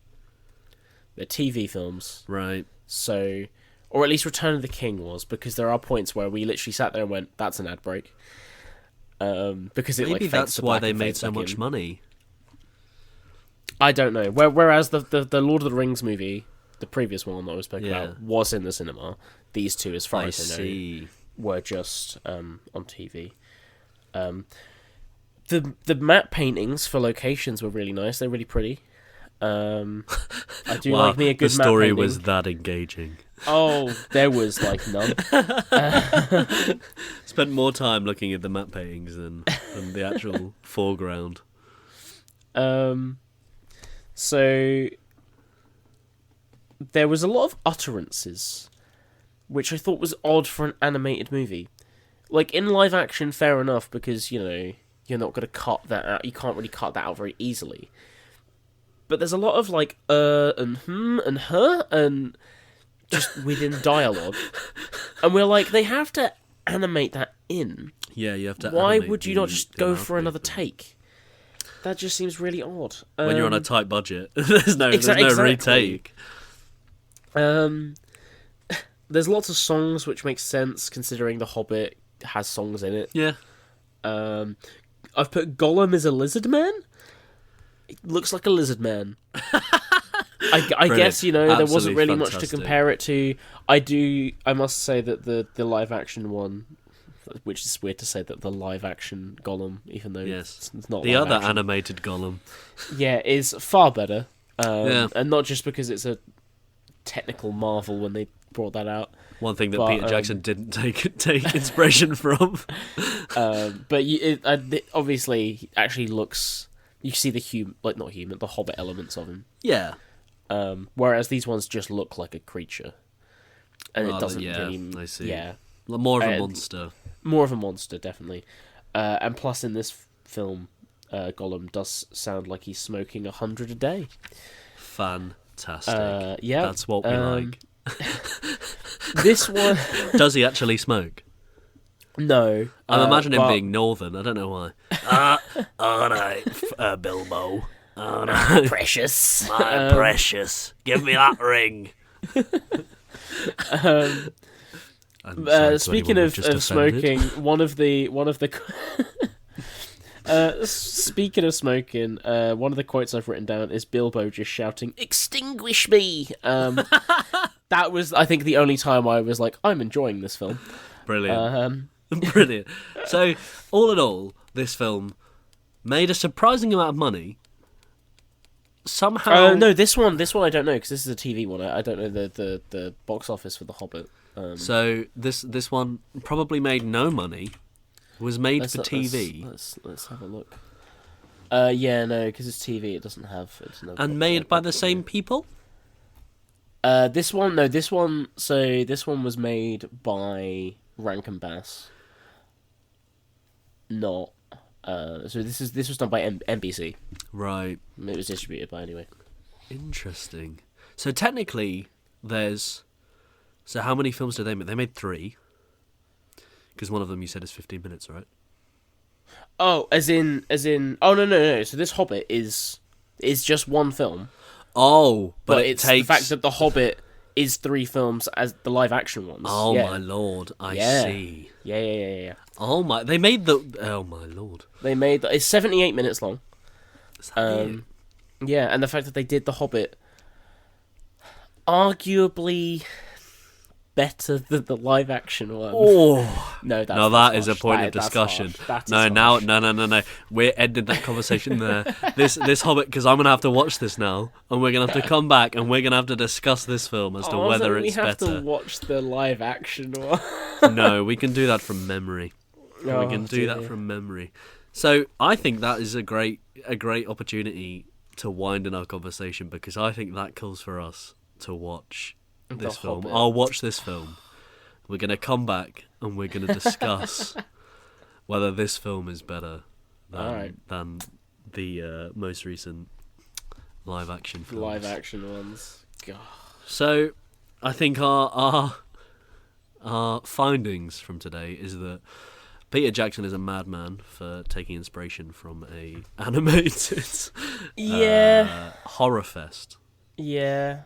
They're TV films. Right. So, or at least Return of the King was, because there are points where we literally sat there and went, that's an ad break. Because it maybe like that's why they made so back much in. money. I don't know. Whereas the Lord of the Rings movie, the previous one that I spoke about, was in the cinema. These two, as far as I know, were just on TV. The matte paintings for locations were really nice. They're really pretty. I do like me a good The matte story painting. was that engaging. Oh, there was like none. Spent more time looking at the matte paintings than the actual foreground. So there was a lot of utterances, which I thought was odd for an animated movie. Like in live action, fair enough, because you're not going to cut that out. You can't really cut that out very easily. But there's a lot of like and and her and just within dialogue, and we're like, they have to animate that in. Yeah, you have to. Why would you not just go for another take? That just seems really odd. When you're on a tight budget, there's no exactly. retake. There's lots of songs, which makes sense considering The Hobbit has songs in it. Yeah. I've put Gollum as a lizard man. It looks like a lizard man. I guess, there wasn't really much to compare it to. I must say that the live action one, which is weird to say that the live action Gollum, even though it's not the live other action, animated Gollum, is far better. And not just because it's a technical marvel when they brought that out. One thing that Peter Jackson didn't take inspiration from. But it obviously actually looks. You see the Hobbit elements of him. Yeah. Whereas these ones just look like a creature, and it doesn't really. I see. Yeah. More of a monster. More of a monster, definitely. And plus, in this film, Gollum does sound like he's smoking 100 a day. Fantastic. Yeah. That's what we like. This one. Does he actually smoke? No. I'm imagining him being northern. I don't know why. All right, Bilbo. All right. Precious. My precious. Give me that ring. Speaking of smoking, one of the speaking of smoking, one of the quotes I've written down is Bilbo just shouting, "Extinguish me!" That was, I think, the only time I was like, I'm enjoying this film. Brilliant. Brilliant. So, all in all, this film made a surprising amount of money. Somehow... no, this one I don't know, because this is a TV one. I don't know the box office for The Hobbit. So, this one probably made no money. Was made for TV. Let's have a look. No, because it's TV. It doesn't have. And made by the same people. This one was made by Rankin Bass. Not. So this was done by NBC. Right. It was distributed by anyway. Interesting. So technically, there's... So how many films did they make? They made 3. Because one of them you said is 15 minutes, right? Oh, as in. Oh no. So this Hobbit is just one film, Oh, but it's takes... the fact that the Hobbit is 3 films as the live action ones. Oh yeah. my lord, I Yeah. see. Yeah. Oh my... They made the... Oh my lord. They made it's 78 minutes long. Is that it? Yeah, and the fact that they did the Hobbit arguably better than the live action one. Oh No, that is a harsh. point That- of that's discussion. harsh. That is No, harsh. no. We're ending that conversation there. This Hobbit, because I'm gonna have to watch this now, and we're gonna have to come back, and we're gonna have to discuss this film as to whether it's we have better. to watch the live action one. No, we can do that from memory. We can do that from memory. So I think that is a great opportunity to wind in our conversation, because I think that calls for us to watch this film. Hobbit. I'll watch this film. We're going to come back and we're going to discuss whether this film is better than the most recent live action films. Live action ones. God. So I think our findings from today is that Peter Jackson is a madman for taking inspiration from a animated horror fest. Yeah.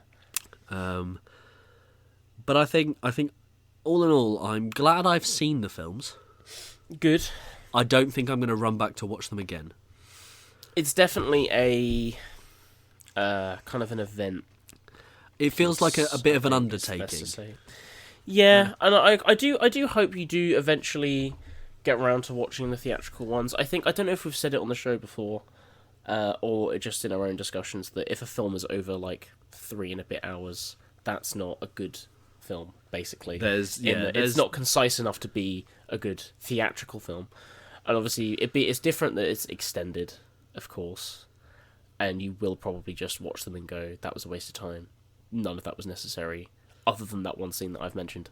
But I think all in all, I'm glad I've seen the films. Good. I don't think I'm going to run back to watch them again. It's definitely a kind of an event. It feels like a bit of an I think it's best undertaking. to say. Yeah, and I do hope you do eventually get around to watching the theatrical ones. I don't know if we've said it on the show before, or just in our own discussions, that if a film is over like 3 and a bit hours, that's not a good film. Basically, it's not concise enough to be a good theatrical film, and obviously it's different that it's extended, of course, and you will probably just watch them and go, that was a waste of time. None of that was necessary, other than that one scene that I've mentioned.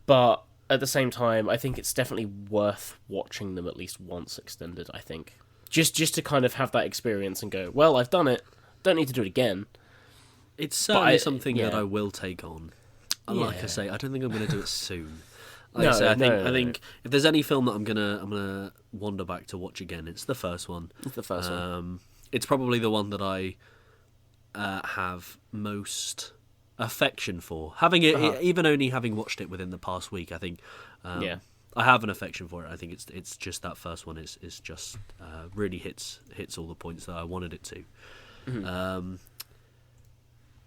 But at the same time, I think it's definitely worth watching them at least once extended, I think. Just to kind of have that experience and go, well, I've done it, don't need to do it again. It's certainly something that I will take on. Yeah. Like I say, I don't think I'm going to do it soon. No, I no. think if there's any film that I'm gonna wander back to watch again, it's the first one. It's the first one. It's probably the one that I have most affection for. Having it, even only having watched it within the past week, I think. I have an affection for it. I think it's just that first one is just really hits all the points that I wanted it to. Mm-hmm.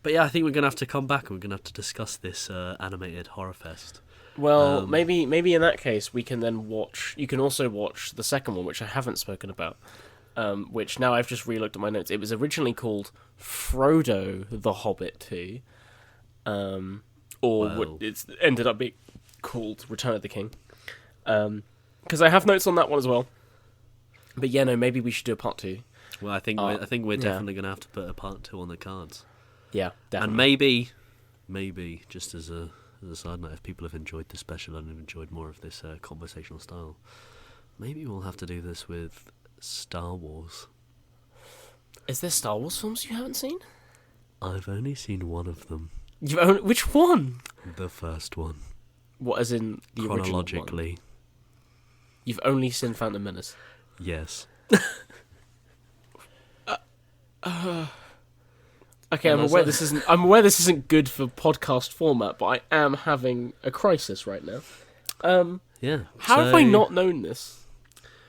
But yeah, I think we're gonna have to come back and we're gonna have to discuss this animated horror fest. Well, maybe in that case we can then watch. You can also watch the second one, which I haven't spoken about. Which now I've just re-looked at my notes. It was originally called Frodo the Hobbit 2, it's ended up being called Return of the King. Because I have notes on that one as well. But yeah, no, maybe we should do a part 2. Well, I think we're definitely gonna have to put a part 2 on the cards. Yeah, definitely. And maybe just as a side note, if people have enjoyed the special and have enjoyed more of this conversational style, maybe we'll have to do this with Star Wars. Is there Star Wars films you haven't seen? I've only seen one of them. Which one? The first one. What, as in the original Chronologically. one? You've only seen Phantom Menace? Yes. Okay, I'm aware this isn't good for podcast format, but I am having a crisis right now. Yeah. How have I not known this?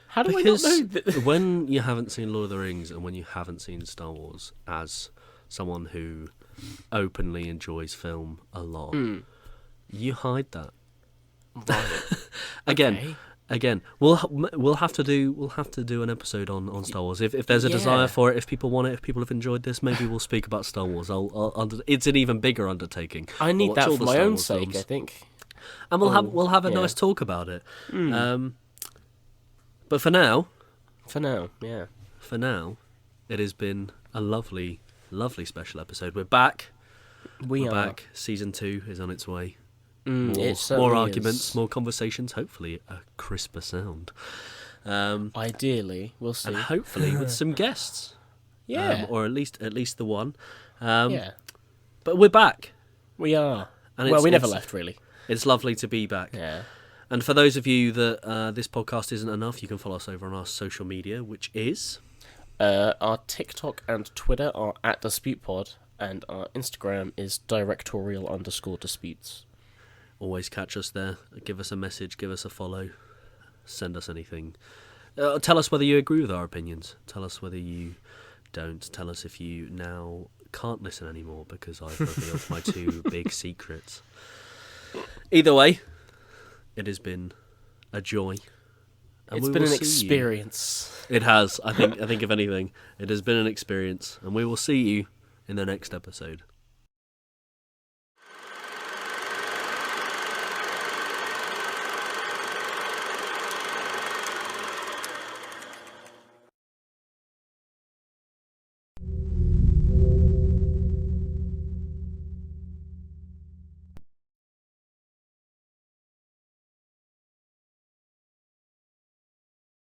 How do I not Because know that? when you haven't seen Lord of the Rings and when you haven't seen Star Wars, as someone who openly enjoys film a lot, you hide that. Right. Again, we'll have to do an episode on Star Wars if there's a desire for it. If people want it, if people have enjoyed this, maybe we'll speak about Star Wars. It's an even bigger undertaking. I need I'll watch that all for the my Star own Wars sake, films, I think. and we'll have a nice talk about it. But for now, yeah. it has been a lovely, lovely special episode. We're back. We're Back. Season 2 is on its way. It certainly More arguments, is. more conversations, hopefully a crisper sound. Ideally, we'll see. And hopefully with some guests. Yeah. or at least the one. Yeah. But we're back. We are. And Well, we never it's- left, really. It's lovely to be back. Yeah. And for those of you that this podcast isn't enough, you can follow us over on our social media, which is... Our TikTok and Twitter are @DisputePod, and our Instagram is Directorial_disputes. Always catch us there. Give us a message, give us a follow, send us anything. Tell us whether you agree with our opinions. Tell us whether you don't. Tell us if you now can't listen anymore because I've revealed my 2 big secrets. Either way, it has been a joy. And It's we been will an see you. experience. It has. I think if anything, it has been an experience. And we will see you in the next episode.